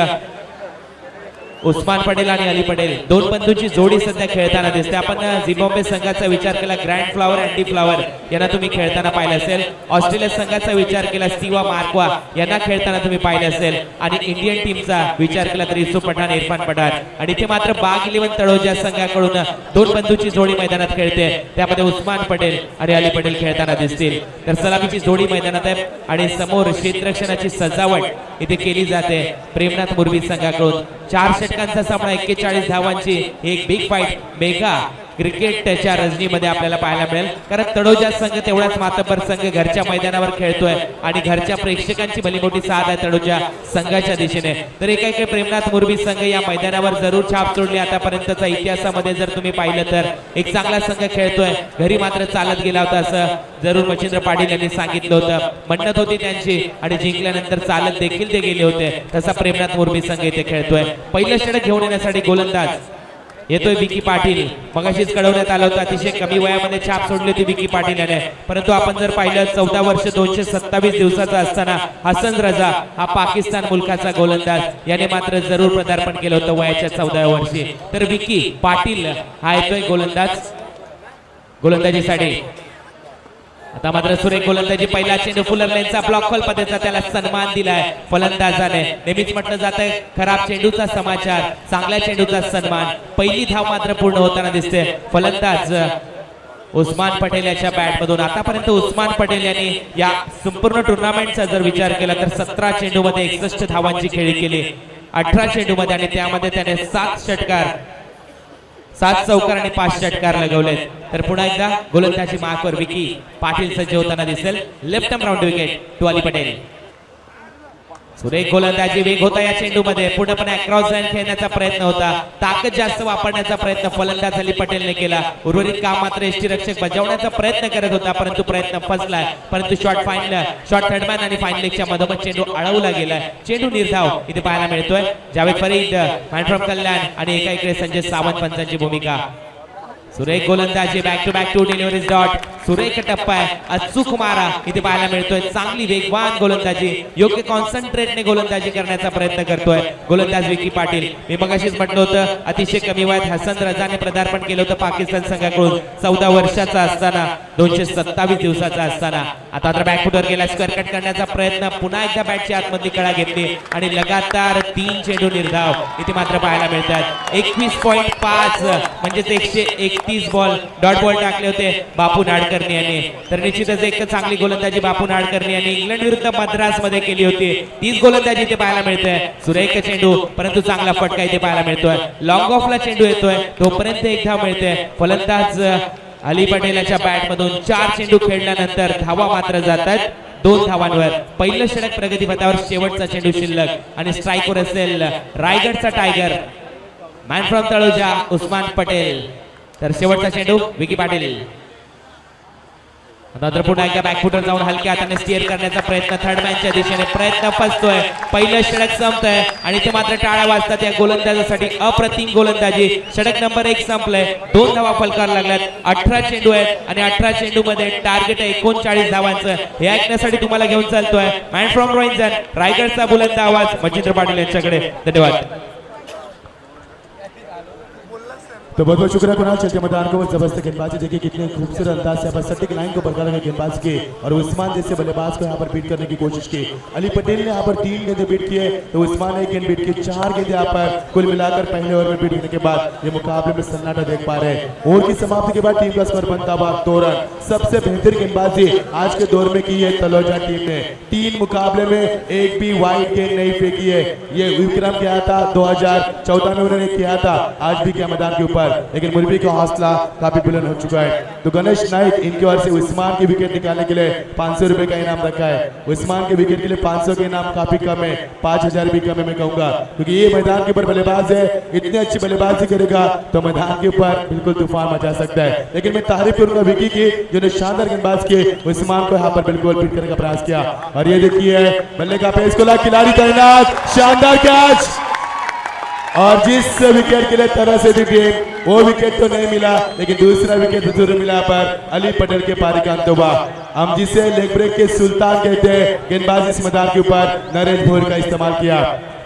उस्मान पटेल आणि अली पटेल दोन बंधूंची जोडी सध्या खेळताना दिसते। आपण झिम्बाब्वे संघाचा विचार केला ग्रँड फ्लावर अँडी फ्लावर यांना तुम्ही खेळताना पाहिलं असेल। ऑस्ट्रेलिया संघाचा विचार केला स्टीवा मार्क्वा यांना खेळताना तुम्ही पाहिलं असेल। आणि इंडियन टीमचा विचार केला तर युसुफ पठाण इरफान पठाण। आणि इथे मात्र बाग 11 तळोजा संघाकडून दोन बंधूंची जोडी मैदानात खेळते, त्यामध्ये उस्मान पटेल आणि अली पटेल खेळताना दिसतील। तर सलामीची जोडी मैदानात आहे आणि समोर क्षेत्ररक्षणाची सजावट इथे केली जाते प्रेमनाथ मुरबी संघाकडून। 4 षटकांचा सामना 41 धावांची एक बिग फाईट मेगा क्रिकेटच्या रजनीमध्ये आपल्याला पाहायला मिळेल. कारण तळोजा संघ तेवढाच मातब्बर संघ घरच्या मैदानावर खेळतोय आणि घरच्या प्रेक्षकांची भली मोठी साथ आहे तळोजा संघाच्या दिशेने. तर एका प्रेमनाथ मोरबी संघ या मैदानावर जरूर छाप सोडली. आतापर्यंतचा इतिहासामध्ये जर तुम्ही पाहिलं तर एक चांगला संघ खेळतोय. घरी मात्र चालत गेला होता असं जरूर मच्छिंद्र पाटील यांनी सांगितलं होतं. म्हणत होती त्यांची आणि जिंकल्यानंतर चालत देखील ते गेले होते. तसा प्रेमनाथ मोरबी संघ इथे खेळतोय. पहिलं षटक घेऊन येण्यासाठी गोलंदाज येतोय विकी पाटील. मगाशीच कळवण्यात आलं होतं अतिशय कमी वयामध्ये छाप सोडली होती विकी पाटील याने. परंतु आपण जर पाहिलं 14 वर्ष 227 दिवसाचा असताना हसन रजा हा पाकिस्तान मुलकाचा गोलंदाज याने मात्र जरूर पदार्पण केलं होतं वयाच्या 14व्या वर्षी. तर विकी पाटील हा येतोय गोलंदाजीसाठी. आता मात्र सुरेख गोलंदाजी. पहिला चेंडू फुलर लेनचा ब्लॉक खोल पद्धतीचा त्याला सन्मान दिलाय फलंदाजाने. नेहमीच म्हटलं जातंय खराब चेंडूचा समाचार चांगल्या चेंडूचा सन्मान. पहिली धाव मात्र पूर्ण होताना दिसते. फलंदाज उस्मान पटेल याच्या बॅटमधून. आतापर्यंत उस्मान पटेल यांनी या संपूर्ण टुर्नामेंटचा जर विचार केला तर 17 चेंडूमध्ये 61 धावांची खेळी केली. 18 चेंडूमध्ये आणि त्यामध्ये त्याने 7 षटकार 7 चौकार आणि 5 षटकार लगवलेत. तर पुन्हा एकदा गोलंदाजी मार्कवर विकी पाटील सज्ज होताना दिसेल. Left arm round wicket to Ali Patel. सुरेख गोलंदाजी. वेग होता या चेंडूमध्ये. पूर्णपणे अक्रॉस लाईन खेळण्याचा प्रयत्न होता. ताकद जास्त वापरण्याचा प्रयत्न फलंदाज अली पटेलने केला. उर्वरित काम मात्र यष्टीरक्षक बजावण्याचा प्रयत्न करत होता परंतु प्रयत्न फसलाय. परंतु शॉर्ट थर्डमॅन आणि फाईन लेगच्या मधोमध चेंडू अडवला गेलाय. चेंडू निर्धाव इथे पाहायला मिळतोय. जावेद फरीद मॅन फ्रॉम कल्याण आणि एका इकडे संजय सावंत पंचांची भूमिका. सुरेख गोलंदाजी. Back two deliveries dot. सुरेख टप्पा आहे. अचूक मारा इथे पाहायला मिळतोय. चांगली वेगवान गोलंदाजी. योग्य कॉन्सन्ट्रेटने गोलंदाजी करण्याचा प्रयत्न करतोय गोलंदाज विकी पाटील. मी मगाशीच म्हटलं होतं अतिशय कमी वयात हसन रजाने पदार्पण केलं होतं पाकिस्तान संघाकडून 14 वर्षाचा असताना 227 दिवसाचा असताना. आता तर बॅकफुटवर गेला. स्क्वेअर कट करण्याचा प्रयत्न. पुन्हा एकदा बॅटची आतमधली कळा घेतली आणि लगातार 3 चेंडू निर्धाव इथे मात्र पाहायला मिळतात. 21.5 म्हणजेच 131 बॉल डॉट बॉल टाकले होते बापू नाडकर्णी यांनी. तर निश्चितच एक चांगली गोलंदाजी बापू नाडकर्णी यांनी इंग्लंड विरुद्ध मद्रास मध्ये केली होती. 30 गोलंदाजी इथे पाहायला मिळते. सुरेख चेंडू परंतु चांगला फटका इथे पाहायला मिळतोय. लॉंग ऑफला चेंडू येतोय तोपर्यंत एक धाव मिळते. फलंदाज अली पटेल याच्या बॅटमधून 4 चेंडू खेळल्यानंतर धावा मात्र जातात 2 धावांवर. पहिलं षटक प्रगतीपथावर. शेवटचा चेंडू शिल्लक आणि स्ट्राईकवर असेल रायगडचा tiger man from Taloja Usman Patel. तर शेवटचा चेंडू विकी पाटील. नंतर पुन्हा एकदा बॅकफुटर जाऊन हलक्या हाताने स्टीअर करण्याचा प्रयत्न थर्डमॅनच्या दिशेने. प्रयत्न फसतोय. पहिलं षटक संपतंय आणि ते मात्र टाळ्या वाजतात या गोलंदाजासाठी. अप्रतिम गोलंदाजी. षटक नंबर 1 संपलंय. 2 धावा फलकार लागल्यात. 18 चेंडू आहेत आणि 18 चेंडू मध्ये टार्गेट आहे 39 धावांचं. हे ऐकण्यासाठी तुम्हाला घेऊन चालतोय मॅन फ्रॉम रोहिंजन रायगडचा बुलंद आवाज मच्छिंद्र पाटील यांच्याकडे. धन्यवाद. तो बहुत बहुत शुक्रिया कुणाल. चलते मैदान को जबरदस्त गेंदबाजी. देखिए कितने खूबसूरत अंदाज से सटीक लाइन को बरकरार रखे गेंदबाज के और उस्मान जैसे बल्लेबाज को यहाँ पर बीट करने की कोशिश की. अली पटेल ने यहाँ पर 3 गेंदे बीट किए तो उस्मान ने 1 गेंद बीट की. 4 गेंदे यहाँ पर कुल मिलाकर पहले ओवर में बीट करने के बाद ये मुकाबले में सन्नाटा देख पा रहे हैं. ओवर की समाप्ति के बाद टीम का स्कोर बनता हुआ 2 रन. सबसे बेहतर गेंदबाजी आज के दौर में की है तलोजा टीम ने. 3 मुकाबले में एक भी वाइड गेंद नहीं फेंकी है. ये विक्रम किया था 2014 में उन्होंने किया था. आज भी किया मैदान के ऊपर. लेकिन मुरबी का हौसला काफी बुलंद हो चुका है. तो गणेश नाइक इनकी ओर से उस्मान की विकेट निकालने के लिए 500 रुपए का इनाम रखा है. उस्मान के विकेट के लिए 500 के इनाम काफी कम है. 5000 भी कम है मैं कहूंगा क्योंकि ये मैदान के ऊपर बल्लेबाज है. इतनी अच्छी बल्लेबाजी करेगा तो मैदान के ऊपर बिल्कुल तूफान मचा सकता है. लेकिन मैं तारीफ करूंगा विकी की जिन्होंने शानदार गेंदबाज किए. उस्मान को यहाँ पर बिल्कुल बीट करने का प्रयास किया. और ये देखिए बल्ले का पेस खोला. खिलाड़ी तैनात. शानदार कैच. और जिस विकेट के लिए तरह से थी टीम वो विकेट तो नहीं मिला लेकिन दूसरा विकेट जरूर मिला पर अली पटेल के पारी का अंतोबा. हम जिसे लेग ब्रेक के सुल्तान कहते हैं गेंदबाज इस मैदान के ऊपर नरेश भोर का इस्तेमाल किया.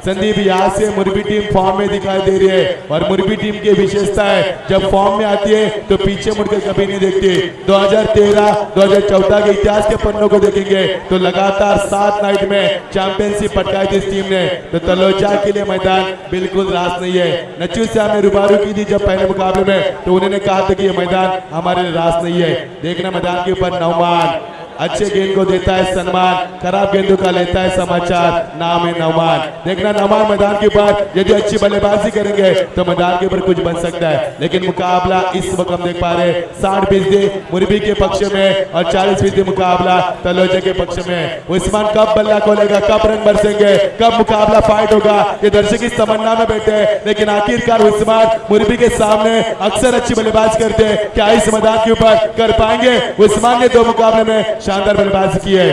संदीप यहाँ से मुरबी टीम फॉर्म में दिखाई दे रही है और मुरबी टीम की विशेषता है जब फॉर्म में आती है तो पीछे मुड़कर कभी नहीं देखती. 2013-2014 के इतिहास के पन्नों को देखेंगे तो लगातार 7 नाइट में चैंपियनशिप पटकाई थी इस टीम ने. तो तलोजा के लिए मैदान बिल्कुल रास नहीं है. नचू साहब ने रुबारू की थी जब पहले मुकाबले में तो उन्होंने कहा था कि ये मैदान हमारे लिए रास नहीं है. देखना मैदान के ऊपर नौमान अच्छे गेंद को देता है सम्मान, खराब गेंदों का लेता है समाचार। नाम है नौमान। देखना नौमान मैदान के ऊपर यदि अच्छी बल्लेबाजी करेंगे तो मैदान के ऊपर कुछ बन सकता है, लेकिन मुकाबला इस वक्त हम देख पा रहे 60% मुरबी के पक्ष में और 40% मुकाबला तलोजा के पक्ष में। उस्मान कब बल्ला खोलेगा, कब रन बरसेंगे, कब मुकाबला फाइट होगा, ये दर्शक इस तमन्ना में बैठे हैं, लेकिन आखिरकार उस्मान मुरबी के सामने अक्सर अच्छी बल्लेबाजी करते हैं। क्या इस मैदान के ऊपर कर पाएंगे? उस्मान ने 2 मुकाबले में शानदार बल्लेबाजी की है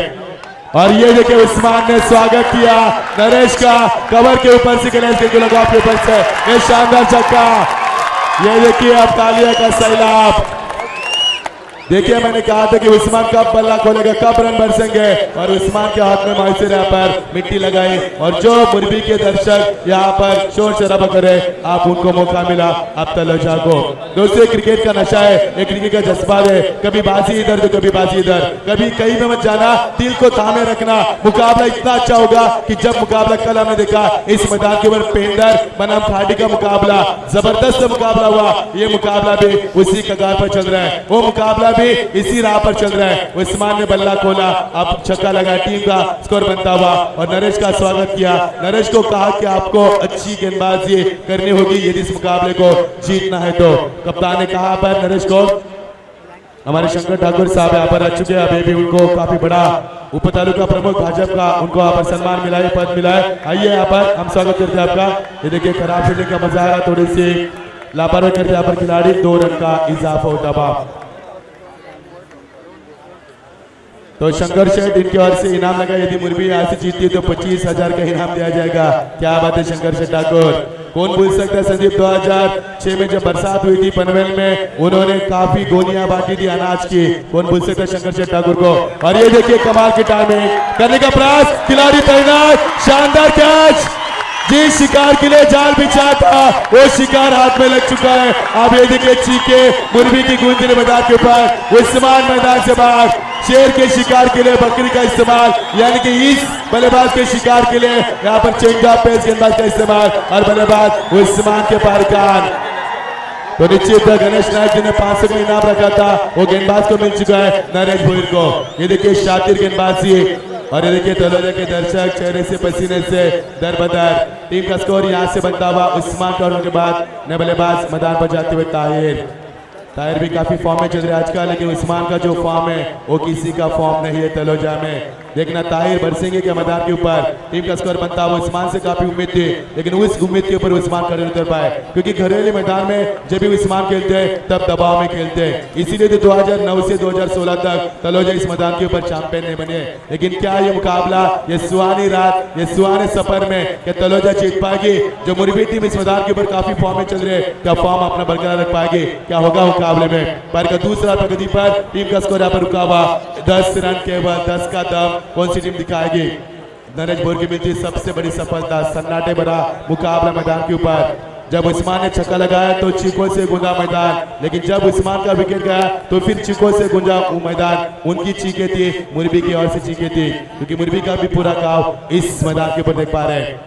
और ये देखिए उस्मान ने स्वागत किया नरेश का कवर के ऊपर से लगाव के ऊपर से ये शानदार छक्का। ये देखिए अब तालिया का सैलाब। देखिए मैंने कहा था कि उस्मान कब बल्ला खोलेगा, कब रन बरसेंगे और उस्मान के हाथ में माइसर यहाँ पर मिट्टी लगाई और जो मुरबी के दर्शक यहाँ पर शोर शराबा करे आप उनको मौका मिला। अब तलोजा को दोस्तों क्रिकेट का नशा है, एक क्रिकेट का जज्बा है, कभी बाजी इधर तो कभी बाजी इधर, कभी कहीं में मत जाना, दिल को थामे रखना। मुकाबला इतना अच्छा होगा कि जब मुकाबला कल हमने देखा इस मैदान के ऊपर पेंडर बनाम खाड़ी का मुकाबला, जबरदस्त मुकाबला हुआ, ये मुकाबला भी उसी कगार पर चल रहा है, वो मुकाबला भी इसी राह पर चल रहा है। उस्मान ने बल्ला खोला, अब छक्का लगा, टीम का स्कोर बनता हुआ और नरेश का स्वागत किया। नरेश को कहा कि आपको अच्छी गेंदबाजी करनी होगी यदि इस मुकाबले को जीतना है तो। कप्तान ने कहा पर नरेश को हमारे शंकर ठाकुर साहब यहाँ पर आ चुके हैं, अभी भी उनको काफी बड़ा उप तालुका प्रमुख भाजपा का उनको यहाँ पर सम्मान मिला है, पद मिला है। आइए यहाँ पर हम स्वागत करते हैं आपका। ये देखिए खराब खेलने का मजा आ रहा, थोड़ी सी लापरवाही करते यहाँ पर खिलाड़ी, 2 रन का इजाफा होता हुआ। तो शंकर शेठ इनकी ओर से इनाम लगा, यदि मुरबी यहाँ से जीतती है तो 25,000 का इनाम दिया जाएगा। क्या बात है शंकर शेठ ठाकुर, कौन भूल सकता है संदीप 2006 में जब बरसात हुई थी पनवेल में, उन्होंने काफी गोलियां बांटी थी अनाज की, कौन भूल सकता है शंकर शेठ ठाकुर को। और ये देखिए कमाल की टाइमिंग करने का प्रयास, खिलाड़ी तैनात, शानदार कैच, जिस शिकार के लिए जाल बिछा था वो शिकार हाथ में लग चुका है। अब ये देखिए चीखे मुरबी की गूंज रही मैदान के ऊपर, उस्मान मैदान से बाहर, शेर के शिकार के लिए बकरी का इस्तेमाल, यानी कि इस बल्लेबाज के शिकार के लिए यहाँ पर चेंगा पेस गेंदबाज का इस्तेमाल और बल्लेबाज उस्मान के पारकान। तो निश्चित गणेश नायक जी ने 500 का इनाम रखा था, वो गेंदबाज को मिल चुका है नरेश भोईर को। ये देखिए शातिर गेंदबाजी और ये देखिए तलोजा के दर्शक चेहरे से पसीने से दरबदर। टीम का स्कोर यहाँ से बनता हुआ उस्मान टॉर्नर के बाद नए बल्लेबाज मैदान पर जाते हुए ताहिर भी काफी फॉर्म में चल रहे हैं आजकल, लेकिन उस्मान का जो फॉर्म है वो किसी का फॉर्म नहीं है तलोजा में। देखना ताहिर बरसेंगे के मैदान के ऊपर, टीम का स्कोर बनता हुआ उस्मान से काफी उम्मीद थी, लेकिन उस उम्मीद के ऊपर उस्मान खड़े नहीं उतर पाए, क्योंकि घरेलू मैदान में जब भी उस्मान खेलते हैं तब दबाव में खेलते हैं, इसीलिए तो 2009 से 2016 तक तलोजा इस मैदान के ऊपर चैंपियन नहीं बने। लेकिन क्या ये मुकाबला, ये सुहानी रात, ये सुहाने सफर में क्या तलोजा जीत पाएगी? जो मुरबी टीम इस मैदान के ऊपर काफी फॉर्म में चल रही है, क्या फॉर्म अपना बरकरार रख पाएगी? क्या होगा मुकाबले में? पर का दूसरा प्रगति पर टीम का स्कोर यहाँ पर रुका हुआ, 10 रन केवल, 10 का दम कौन सी टीम दिखाएगी? नरेश भोईर की मिलती सबसे बड़ी सफलता, सन्नाटे भरा मुकाबला मैदान के ऊपर। जब उस्मान ने छक्का लगाया तो चीखों से गूंजा मैदान, लेकिन जब उस्मान का विकेट गया तो फिर चीखों से गूंजा मैदान। उनकी चीखें थी, मुरबी की ओर से चीखें थी, क्योंकि मुरबी का भी पूरा गांव इस मैदान के ऊपर देख पा रहे हैं।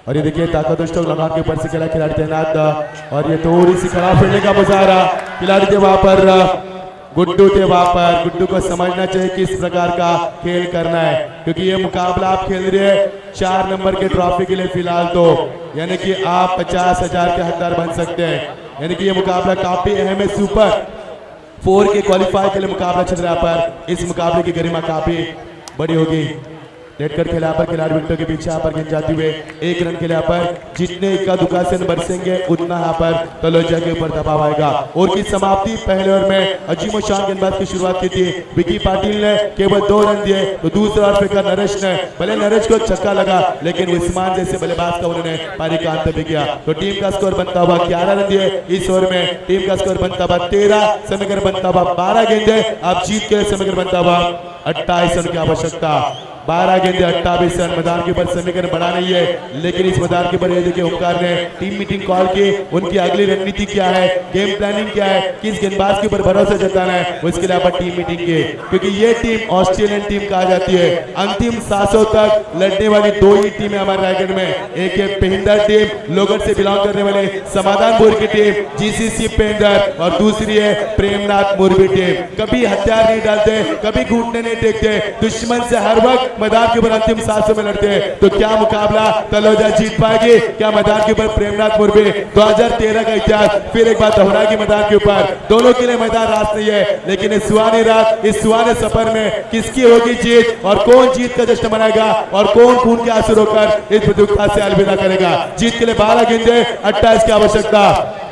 और ये देखिए ताकत मैदान के ऊपर से खेला, खिलाड़ी तैनात था और ये थोड़ी सी खराब फील्डिंग का मुजाहरा, खिलाड़ी थे वहां पर, गुड्डू थे वहां पर। गुड्डू को समझना चाहिए किस प्रकार का खेल करना है, क्योंकि ये मुकाबला आप खेल रहे हैं 4 नंबर के ट्रॉफी के लिए फिलहाल, तो यानी कि आप 50,000 के हकदार बन सकते हैं। यानी कि ये मुकाबला काफी अहम है, सुपर 4 के क्वालिफाई के लिए मुकाबला चल रहा है पर इस मुकाबले की गरिमा काफी बड़ी होगी। लेटकर खेला पर खिलाड़ी विकेटों के पीछे यहाँ पर गिन जाते हुए 1 रन के लिए यहाँ पर जितने इक्का दुक्का से बरसेंगे उतना यहाँ पर तलोजा के ऊपर दबाव आएगा। और की समाप्ति पहले ओवर में अजीम शान गेंदबाज की शुरुआत की थी, विकी पाटिल ने केवल 2 रन दिए, तो दूसरा ओवर फेंका नरेश ने, भले नरेश को छक्का लगा लेकिन उस्मान जैसे बल्लेबाज का उन्होंने पारी का अंत भी किया। तो टीम का स्कोर बनता हुआ 11 रन दिए इस ओवर में, टीम का स्कोर बनता हुआ 13, समीकरण बनता हुआ 12 गेंदे, अब जीत के समीकरण बनता हुआ 28 रन की आवश्यकता। 12 गेंदे 28 रन। मैदान के ऊपर समीकरण बड़ा नहीं है, लेकिन इस मैदान के ऊपर ये देखिए ओमकार ने टीम मीटिंग कॉल की। उनकी अगली रणनीति क्या है, गेम प्लानिंग क्या है, किस गेंदबाज के ऊपर भरोसा जताना है, उसके लिए आप टीम मीटिंग की। क्योंकि ये टीम ऑस्ट्रेलियन टीम कहा जाती है। अंतिम सांसों तक लड़ने वाली दो ही टीम है हमारे रायगढ़ में। एक है पेहिंदर टीम, लोगड़ से बिलोंग करने वाले समाधानपुर की टीम जीसीसी पेहिंदर, और दूसरी है प्रेमनाथ मोरबी टीम। कभी हथियार नहीं डालते, कभी घुटने नहीं टेकते, दुश्मन से हर वक्त मैदान के ऊपर अंतिम सांसों में लड़ते हैं। तो क्या मुकाबला तलोजा जीत पाएगी? क्या मैदान के ऊपर प्रेमनाथ मोरबी 2013 का इतिहास फिर एक बार दोहराएगी मैदान के ऊपर? दोनों के लिए मैदान रास नहीं है, लेकिन इस सुहानी रात, इस सुहाने सफर में किसकी होगी जीत और कौन जीत का जश्न मनाएगा और कौन खून के आंसू रोकर इस प्रतियोगिता से अलविदा करेगा? जीत के लिए 12 गेंदे 28 की आवश्यकता।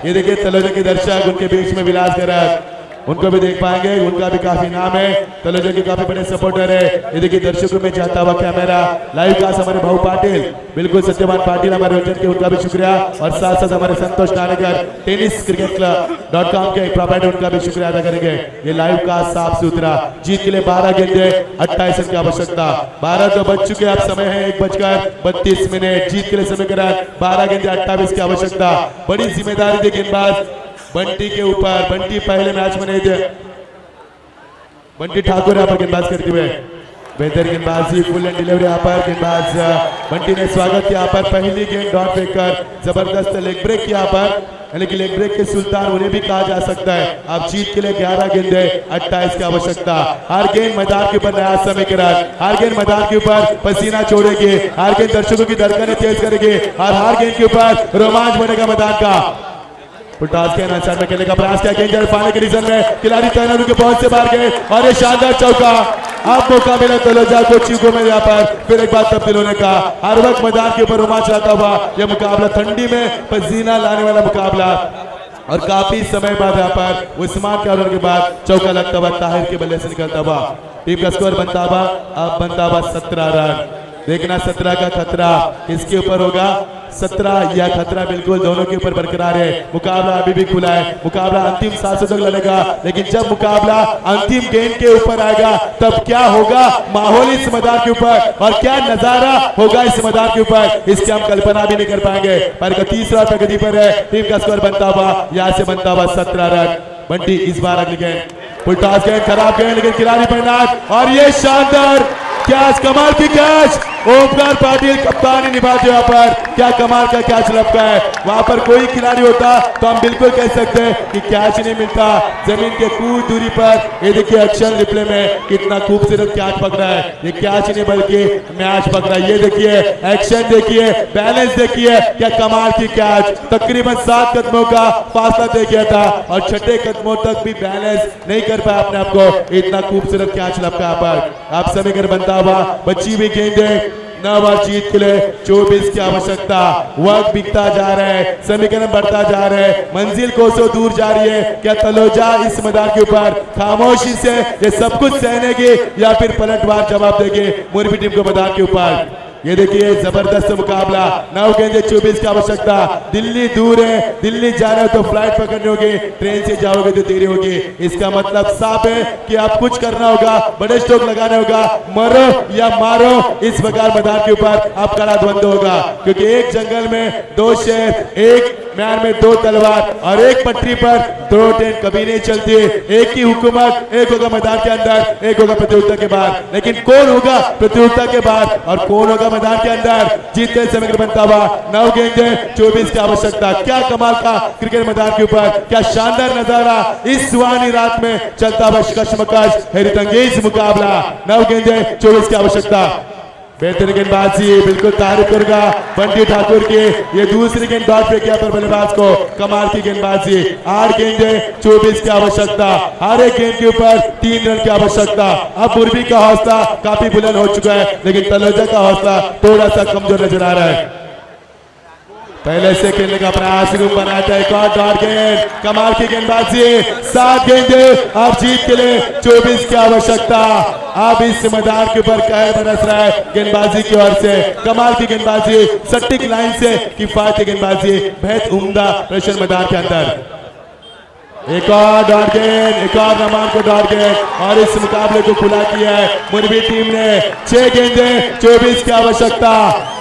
ये देखिए तलोजा के दर्शक, उनके बीच में विलास कर रहा है, उनको भी देख पाएंगे। उनका भी काफी नाम है, तलोजा के काफी बड़े सपोर्टर है। ये देखिए दर्शकों में जाता हुआ कैमरा लाइव कास्ट हमारे भाऊ पाटिल, बिल्कुल सत्यवान पाटिल हमारे रंजन के, उनका भी शुक्रिया। और साथ साथ हमारे Santosh Nanekar tennis cricket club .com के प्रोपराइटर, उनका भी शुक्रिया अदा करेंगे। ये लाइव कास्ट साफ सुथरा। जीत के लिए 12 गेंदे 28 रन की आवश्यकता। 12 तो बज चुके, अब समय है 1:32। जीत के लिए समीकरण 12 गेंदे 28 की आवश्यकता। बड़ी जिम्मेदारी थी गेंदबाज बंटी के ऊपर। बंटी पहले मैच में नहीं थे, बंटी ठाकुर यहाँ पर गेंदबाज करते हुए बेहतर गेंदबाजी, फुल एंड डिलीवरी यहाँ पर गेंदबाज बंटी ने स्वागत किया। यहाँ पर पहली गेंद डॉट फेंककर जबरदस्त लेग ब्रेक किया पर, यानी कि लेग ब्रेक के सुल्तान उन्हें भी कहा जा सकता है। अब जीत के लिए 11 गेंदे 28 की आवश्यकता। हर गेंद मैदान के ऊपर नया समीकरण, हर गेंद मैदान के ऊपर पसीना छोड़ेगी, हर गेंद दर्शकों की धड़कनें तेज करेगी और हर गेंद के ऊपर रोमांच बनेगा मैदान का। फुलटॉस के अनुसार में खेलने का प्रयास किया, गेंद पाने के रीजन में खिलाड़ी तैनात के पहुंच से बाहर गए और ये शानदार चौका। अब मौका मिला तलोजा को चीखों में यहाँ पर फिर एक बार तब्दील होने का। हर वक्त मैदान के ऊपर रोमांच आता हुआ यह मुकाबला, ठंडी में पसीना लाने वाला मुकाबला, और काफी समय बाद यहाँ पर उस्मान के ऑर्डर के बाद चौका लगता हुआ ताहिर के बल्ले से निकलता हुआ। टीम का स्कोर बनता हुआ, अब बनता हुआ 17 रन। देखना 17 का खतरा किसके ऊपर होगा? 17 या खतरा बिल्कुल दोनों के ऊपर बरकरार है। मुकाबला अभी भी खुला है, मुकाबला अंतिम सांसों तक लड़ेगा, लेकिन जब मुकाबला अंतिम गेंद के ऊपर आएगा तब क्या होगा माहौल इस मैदान के ऊपर और क्या नजारा होगा इस मैदान के ऊपर, इसकी हम कल्पना भी नहीं कर पाएंगे। पर का तीसरा प्रगति पर है, टीम का स्कोर बनता हुआ यहाँ से बनता हुआ 17 रन। बंटी इस बार अगली गेंद फुल टॉस गेंद, खराब गेंद, लेकिन खिलाड़ी परिणाम और ये शानदार कैच, कमाल की कैच। ओमकार पाटिल कप्तानी निभाते यहाँ पर, क्या कमाल का कैच लपका है। वहां पर कोई खिलाड़ी होता तो हम बिल्कुल कह सकते हैं कि कैच नहीं मिलता। जमीन के कुछ दूरी पर ये देखिए एक्शन रिप्ले में कितना खूबसूरत कैच पकड़ा है। ये कैच नहीं बल्कि मैच पकड़ा है। ये देखिए एक्शन देखिए, बैलेंस देखिए, क्या कमाल की कैच। तकरीबन 7 कदमों का फासला तय किया था और छठे कदमों तक भी बैलेंस नहीं कर पाया अपने आप को। इतना खूबसूरत कैच लपका पर। आप समीकरण बनता हुआ बची हुई गेंदें 9 बार जीत के लिए 24 की आवश्यकता। वक्त बीतता जा रहा है, समीकरण बढ़ता जा रहा है, मंजिल कोसों दूर जा रही है। क्या तलोजा इस मैदान के ऊपर खामोशी से ये सब कुछ सहनेगी या फिर पलटवार जवाब देगी मोरबी टीम को मैदान के ऊपर? ये देखिए जबरदस्त मुकाबला। 9 गेंदे 24 की आवश्यकता। दिल्ली दूर है, दिल्ली जाना तो फ्लाइट पकड़नी होगी, ट्रेन से जाओगे तो देरी होगी। इसका मतलब साफ है कि आप कुछ करना होगा, बड़े स्ट्रोक लगाने होगा, मरो या मारो इस प्रकार मैदान के ऊपर आप कड़ा द्वंद्व होगा। क्योंकि एक जंगल में 2 शेर, एक म्यान में 2 तलवार और एक पटरी पर 2 ट्रेन कभी नहीं चलती। एक ही हुकूमत, एक होगा मैदान के अंदर, एक होगा प्रतियोगिता के बाद। लेकिन कौन होगा प्रतियोगिता के बाद और कौन होगा मैदान के अंदर? जीतते समय बनता हुआ 9 गेंदे 24 की आवश्यकता। क्या कमाल का क्रिकेट मैदान के ऊपर, क्या शानदार नजारा इस सुहानी रात में चलता हुआ कशमकश हैरत अंगेज मुकाबला। 9 गेंदे 24 की आवश्यकता। बेहतरीन गेंदबाजी, बिल्कुल तारीफ करेगा बंटी ठाकुर की। ये दूसरी गेंद डॉट पे किया पर बल्लेबाज को, कमाल की गेंदबाजी। 8 गेंदे 24 की आवश्यकता। हर एक गेंद के ऊपर 3 रन की आवश्यकता। अब मुरबी का हौसला काफी बुलंद हो चुका है, लेकिन तलोजा का हौसला थोड़ा सा कमजोर नजर आ रहा है। पहले से खेलने का प्रयास बनाया था, एक और डॉट गेंद, कमाल की गेंदबाजी। 7 गेंदे, अब जीत के लिए 24 की आवश्यकता। अब इस मैदान के ऊपर कहर बरस रहा है गेंदबाजी की ओर से। कमाल की गेंदबाजी, सटीक लाइन से किफायती गेंदबाजी, बेहद उम्दा प्रेशर मैदान के अंदर। एक और डॉट गेंद, एक और रमान को डॉट गेंद और इस मुकाबले को खुला किया है मुरबी टीम ने। 6 गेंदे 24 की आवश्यकता।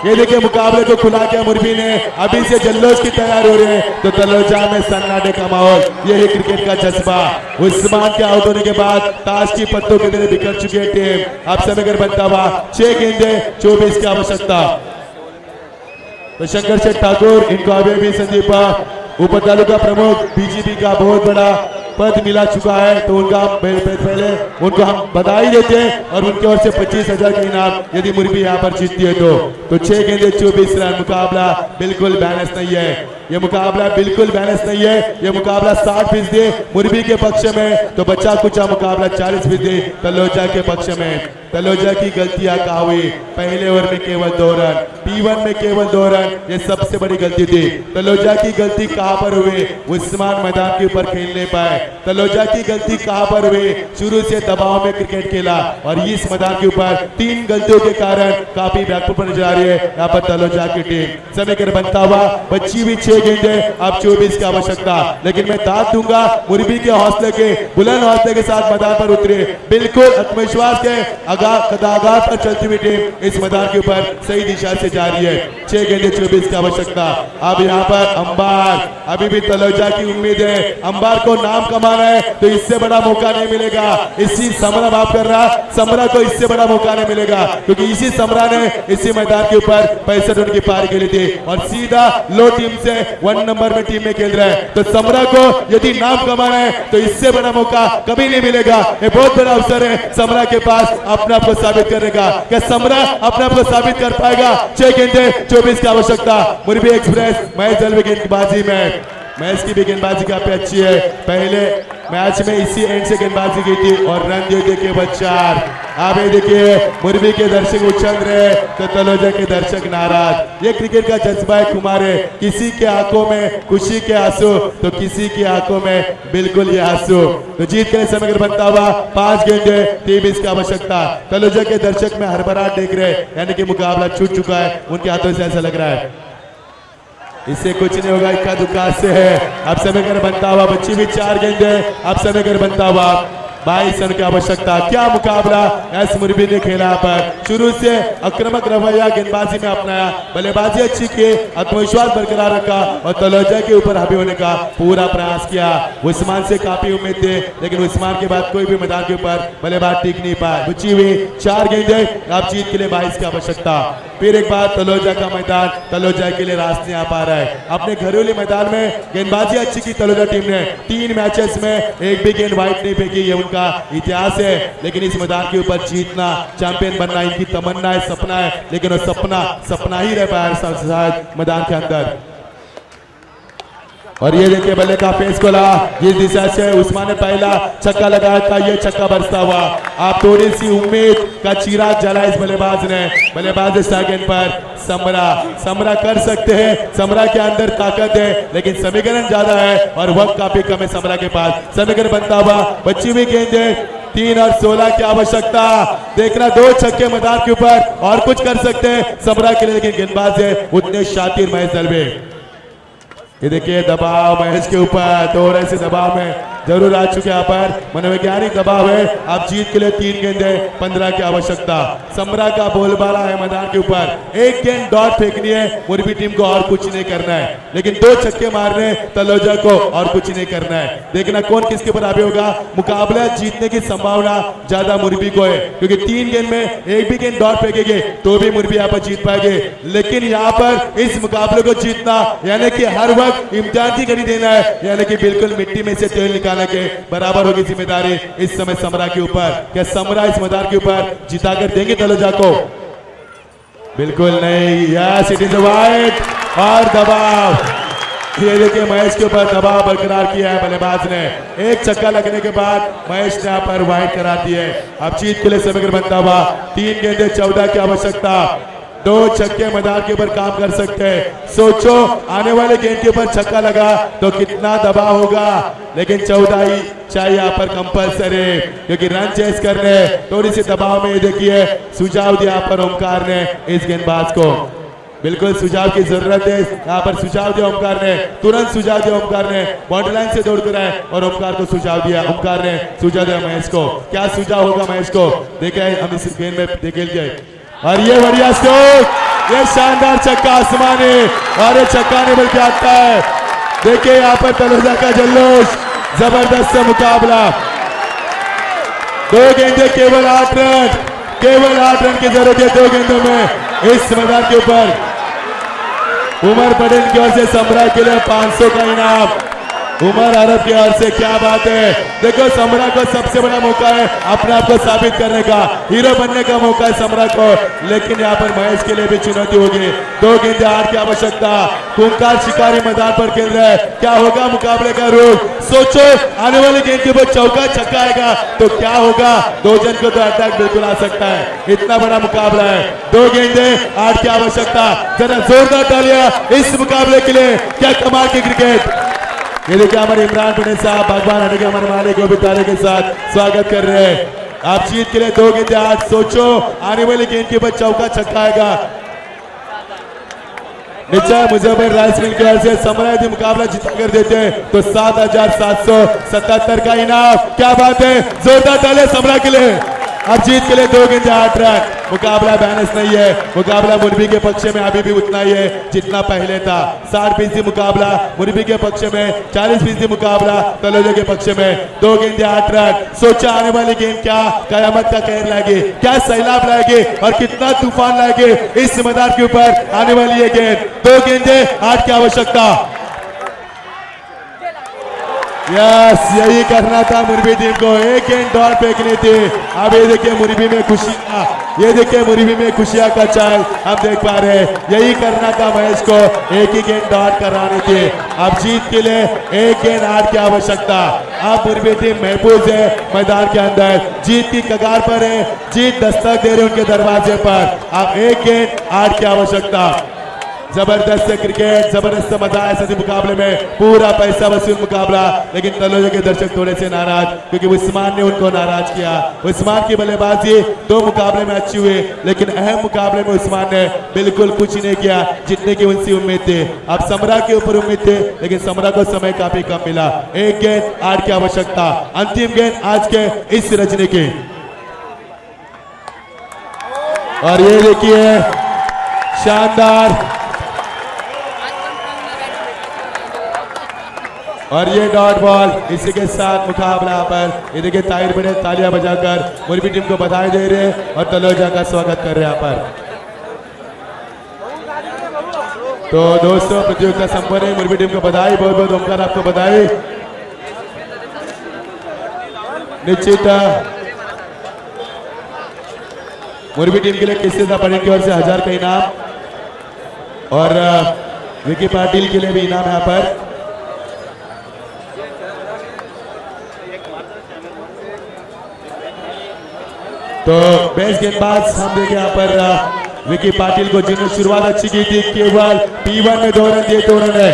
ये देखिए मुकाबले को खुला किया मुरबी ने। अभी से जल्लोष की तैयार हो रहे हैं तो तलोजा में सन्नाटे का माहौल। यही क्रिकेट का जज्बा। उस्मान के आउट होने के बाद ताश की पत्तों की तरह बिखर चुकी है टीम। अब समय बनता हुआ 6 गेंदे 24 की आवश्यकता। तो शंकर शेठ ठाकुर, इनको अभी भी संदीप उप तालुका प्रमुख बीजेपी का बहुत बड़ा पद मिला चुका है, तो उनका पहले उनको हम बधाई देते हैं और उनकी ओर से 25,000 का इनाम यदि मुरबी यहाँ पर जीतती है तो 6 गेंदे 24 रन। मुकाबला बिल्कुल बैलेंस नहीं है। ये मुकाबला बिल्कुल बैलेंस नहीं है। ये मुकाबला 60% मुरबी के पक्ष में तो बचा कुचा मुकाबला 40% तलोजा के पक्ष में। तलोजा की गलतियां कहाँ हुई? पहले ओवर में केवल 2 रन, P1 में केवल 2 रन, ये सबसे बड़ी गलती थी। तलोजा की गलती कहाँ पर हुई? उस्मान मैदान के ऊपर खेल नहीं पाए। तलोजा की गलती कहाँ पर हुई? शुरू से दबाव में क्रिकेट खेला और इस मैदान के ऊपर 3 गलतियों के कारण काफी बैकफुट पर नजर आ रही है यहाँ पर तलोजा की टीम। समीकरण बनता हुआ बच्ची भी 6 गेंदे, अब 24 की आवश्यकता। लेकिन मैं दाद दूंगा मुरबी के हौसले के, बुलंद हौसले के साथ मैदान पर उतरे, बिल्कुल आत्मविश्वास के आगाज पर चलती हुई टीम इस मैदान के ऊपर सही दिशा से जा रही है। 6 गेंदे 24 की आवश्यकता। अब यहाँ पर अंबार, अभी भी तलोजा की उम्मीद है। अंबार को नाम कमाना है तो इससे बड़ा मौका नहीं मिलेगा। इसी समरा माफ कर रहा, समरा को इससे बड़ा मौका नहीं मिलेगा क्योंकि इसी समरा ने इसी मैदान के ऊपर 65 रन की पारी खेली थी और सीधा लो टीम से 1 नंबर में टीम में खेल रहा है। तो समरा को यदि नाम कमाना है तो इससे बड़ा मौका कभी नहीं मिलेगा। ये बहुत बड़ा अवसर है समरा के पास अपने आप को साबित करने का। क्या समरा अपने आप को साबित कर पाएगा? 6 गेंदे 24 की आवश्यकता। मुरबी एक्सप्रेस मैच जल्द गेंदबाजी में, मैच की भी गेंदबाजी काफी अच्छी है। पहले मैच में इसी एंड से गेंदबाजी की थी और रन दिए थे केवल 4। आप ये देखिए मुरबी के दर्शक उछल रहे तो तलोजा के दर्शक नाराज। ये क्रिकेट का जज्बा है कुमार है। किसी के आंखों में खुशी के आंसू तो किसी की आंखों में बिल्कुल ये आंसू। तो जीत के लिए समय बनता हुआ 5 गेंदे 23 की आवश्यकता। तलोजा के दर्शक में हड़बड़ाहट देख रहे, यानी कि मुकाबला छूट चुका है उनके हाथों से, ऐसा लग रहा है। इससे कुछ नहीं होगा, इक्का दुक्का से है। अब समय बनता हुआ बच्ची भी 4 गेंदे, अब समय बनता हुआ 22 रन की आवश्यकता। क्या मुकाबला एस मुरबी ने खेला पर शुरू से आक्रामक रवैया गेंदबाजी में अपनाया, बल्लेबाजी अच्छी की, आत्मविश्वास बरकरार रखा और तलोजा के ऊपर हावी होने का पूरा प्रयास किया। उस्मान से काफी उम्मीद थे लेकिन उस्मान के बाद कोई भी मैदान के ऊपर बल्लेबाज टिक नहीं पाया। बुची हुई 4 गेंदे, आप जीत के लिए 22 की आवश्यकता। फिर एक बार तलोजा का मैदान तलोजा के लिए रास नहीं आ पा रहा है। अपने घरेलू मैदान में गेंदबाजी अच्छी की तलोजा टीम ने 3 मैचेस में एक भी गेंद वाइट नहीं फेंकी, ये उनका इतिहास है। लेकिन इस मैदान के ऊपर जीतना, चैंपियन बनना इनकी तमन्ना है, सपना है, लेकिन वो सपना ही रह पाया शायद मैदान के अंदर। और ये देखिए बल्ले का पेस खोला, जिस दिशा से उस्मान ने पहला छक्का लगाया था ये छक्का बरसता हुआ। आप थोड़ी सी उम्मीद का चिराग जला इस बल्लेबाज ने। बल्लेबाज सेकंड पर समरा कर सकते हैं, समरा के अंदर ताकत है लेकिन समीकरण ज्यादा है और वक्त काफी कम है समरा के पास। समीकरण बनता हुआ बच्ची हुई गेंद 3 और 16 की आवश्यकता। देखना 2 छक्के मैदान के ऊपर और कुछ कर सकते हैं समरा के लिए, लेकिन गेंदबाज है उतने शातिर महेश दलवे। ये देखिए दबाव महेश के ऊपर, थोड़े से दबाव में जरूर आ चुके यहाँ पर, मनोवैज्ञानिक दबाव है। आप जीत के लिए 3 गेंदे 15 की आवश्यकता। समरा का बोलबाला है मैदान के ऊपर, 1 गेंद डॉट फेंकनी है मुरबी टीम को और कुछ नहीं करना है, लेकिन 2 छक्के मारने तलोजा को और कुछ नहीं करना है। देखना कौन किसके ऊपर हावी होगा। मुकाबला जीतने की संभावना ज्यादा मुरबी को है क्योंकि 3 गेंद में एक भी गेंद डॉट फेंकेंगे तो भी मुरबी यहाँ पर जीत पाएंगे। लेकिन यहाँ पर इस मुकाबले को जीतना यानी कि हर वक्त इम्तिहान की घड़ी देना है, यानी कि बिल्कुल मिट्टी में से तेल निकालना के बराबर होगी जिम्मेदारी इस समय समरा के ऊपर। क्या समरा इस मैदान के ऊपर जिताकर देंगे तलोजा को? बिल्कुल नहीं। यस इट इज वाइड और दबाव। ये देखिए महेश के ऊपर दबाव बरकरार किया है बल्लेबाज ने। 1 छक्का लगने के बाद महेश ने यहाँ पर वाइड करा दी है। अब जीत के लिए समीकरण बनता हुआ 3 गेंदे 14 की आवश्यकता। 2 छक्के मैदान के ऊपर काम कर सकते हैं। सोचो आने वाले गेंद के ऊपर छक्का लगा तो कितना दबाव होगा, लेकिन 14 ही चाहिए यहाँ पर कंपल्सरी क्योंकि रन चेस करने थोड़ी सी दबाव में। देखिए सुझाव दिया यहाँ पर ओमकार ने इस गेंदबाज को। बिल्कुल सुझाव की जरूरत है। यहाँ पर सुझाव दिया ओमकार ने, तुरंत सुझाव दिया ओमकार ने, बाउंड्री लाइन से दौड़ कर आए और ओमकार को सुझाव दिया। ओमकार ने सुझाव दिया महेश को, क्या सुझाव होगा महेश को देखे हम इस गेंद में देखे गए। और ये बढ़िया स्ट्रोक, ये शानदार छक्का आसमानी, और ये छक्का नहीं बल्कि आता है। देखिए यहाँ पर तलोजा का जल्लोश, जबरदस्त मुकाबला। 2 गेंदे केवल 8 रन, केवल 8 रन की जरूरत है 2 गेंदों में इस मैदान के ऊपर। उमर पटेल की ओर से सम्राट के लिए 500 का इनाम, उमर अरब की ओर से, क्या बात है। देखो सम्राट को सबसे बड़ा मौका है अपने आप को साबित करने का, हीरो बनने का मौका है सम्राट को, लेकिन यहाँ पर महेश के लिए भी चुनौती होगी। 2 गेंदे 8 की आवश्यकता, खूंखार शिकारी मैदान पर खेल रहे हैं, क्या होगा मुकाबले का रूप। सोचो आने वाली गेंद के ऊपर चौका छक्का आएगा तो क्या होगा, 2 जन को तो अटैक बिल्कुल आ सकता है, इतना बड़ा मुकाबला है। 2 गेंदे 8 की आवश्यकता, जरा जोरदार तालियां इस मुकाबले के लिए, क्या कमाल की क्रिकेट। ये देखिए हमारे इमरान पटेल साहब भगवान हटे के हमारे मालिक को भी तारे के साथ स्वागत कर रहे हैं। आप जीत के लिए 2 गेंदे 8, सोचो आने वाली गेंद के ऊपर चौका छक्का आएगा। निश्चय मुजफ्फर राइस मिल की ओर से सम्राट मुकाबला जीता कर देते हैं तो 7,777 का इनाम, क्या बात है, जोरदार तालियां सम्राट के लिए। अब जीत के लिए 2 गेंदे 8 रन, मुकाबला बैलेंस नहीं है, मुकाबला मुरबी के पक्ष में अभी भी उतना ही है जितना पहले था। 60% मुकाबला मुरबी के पक्ष में, 40% मुकाबला तलोजा के पक्ष में। 2 गेंदे 8 रन, सोचा आने वाली गेंद क्या कयामत का कहर लाएगी, क्या सैलाब लाएगी और कितना तूफान लाएगी इस मैदान के ऊपर आने वाली ये गेंद। 2 गेंदे 8 की आवश्यकता, यस यही करना था मुरबी टीम को, 1 गेंद डॉट फेंकनी थी। अब ये देखिए मुरबी में खुशियां, ये देखिए मुरबी में खुशियां का चाल हम देख पा रहे हैं, यही करना था महेश को, 1 ही गेंद डॉट करानी थी। अब जीत के लिए 1 गेंद 8 की आवश्यकता। अब मुरबी टीम महफूज है मैदान के अंदर, जीत की कगार पर है, जीत दस्तक दे रहे उनके दरवाजे पर। अब 1 गेंद 8 की आवश्यकता। जबरदस्त क्रिकेट, जबरदस्त मजा है सभी मुकाबले में, पूरा पैसा वसूल मुकाबला। लेकिन तलोजा के दर्शक थोड़े से नाराज क्योंकि उस्मान ने उनको नाराज किया। उस्मान की बल्लेबाजी 2 मुकाबले में अच्छी हुई, लेकिन अहम मुकाबले में उस्मान ने बिल्कुल कुछ नहीं किया जितने की उनसे उम्मीद थी। अब सम्राट के ऊपर उम्मीद थी, लेकिन सम्राट को समय काफी कम मिला। 1 गेंद 8 की आवश्यकता, अंतिम गेंद आज के इस रजनी की। और ये देखिए शानदार, और ये डॉट बॉल, इसी के साथ मुकाबला पर ये देखिए ताहिर बड़े तालियां बजाकर मुरबी टीम को बधाई दे रहे हैं और तलोजा का स्वागत कर रहे हैं यहाँ पर। तो दोस्तों प्रतियोगिता संपन्न है, मुरबी टीम को बधाई, बहुत बहुत ओमकार आपको बधाई। निश्चित मुरबी टीम के लिए किसी पटेल की ओर से 1000 का इनाम और विकी पाटिल के लिए भी इनाम यहाँ पर। तो बेस्ट गेंदबाज हम देखें यहाँ पर विकी पाटिल को, जिन्होंने शुरुआत अच्छी की थी, केवल P1 में 2 रन दिए, 2 रन है।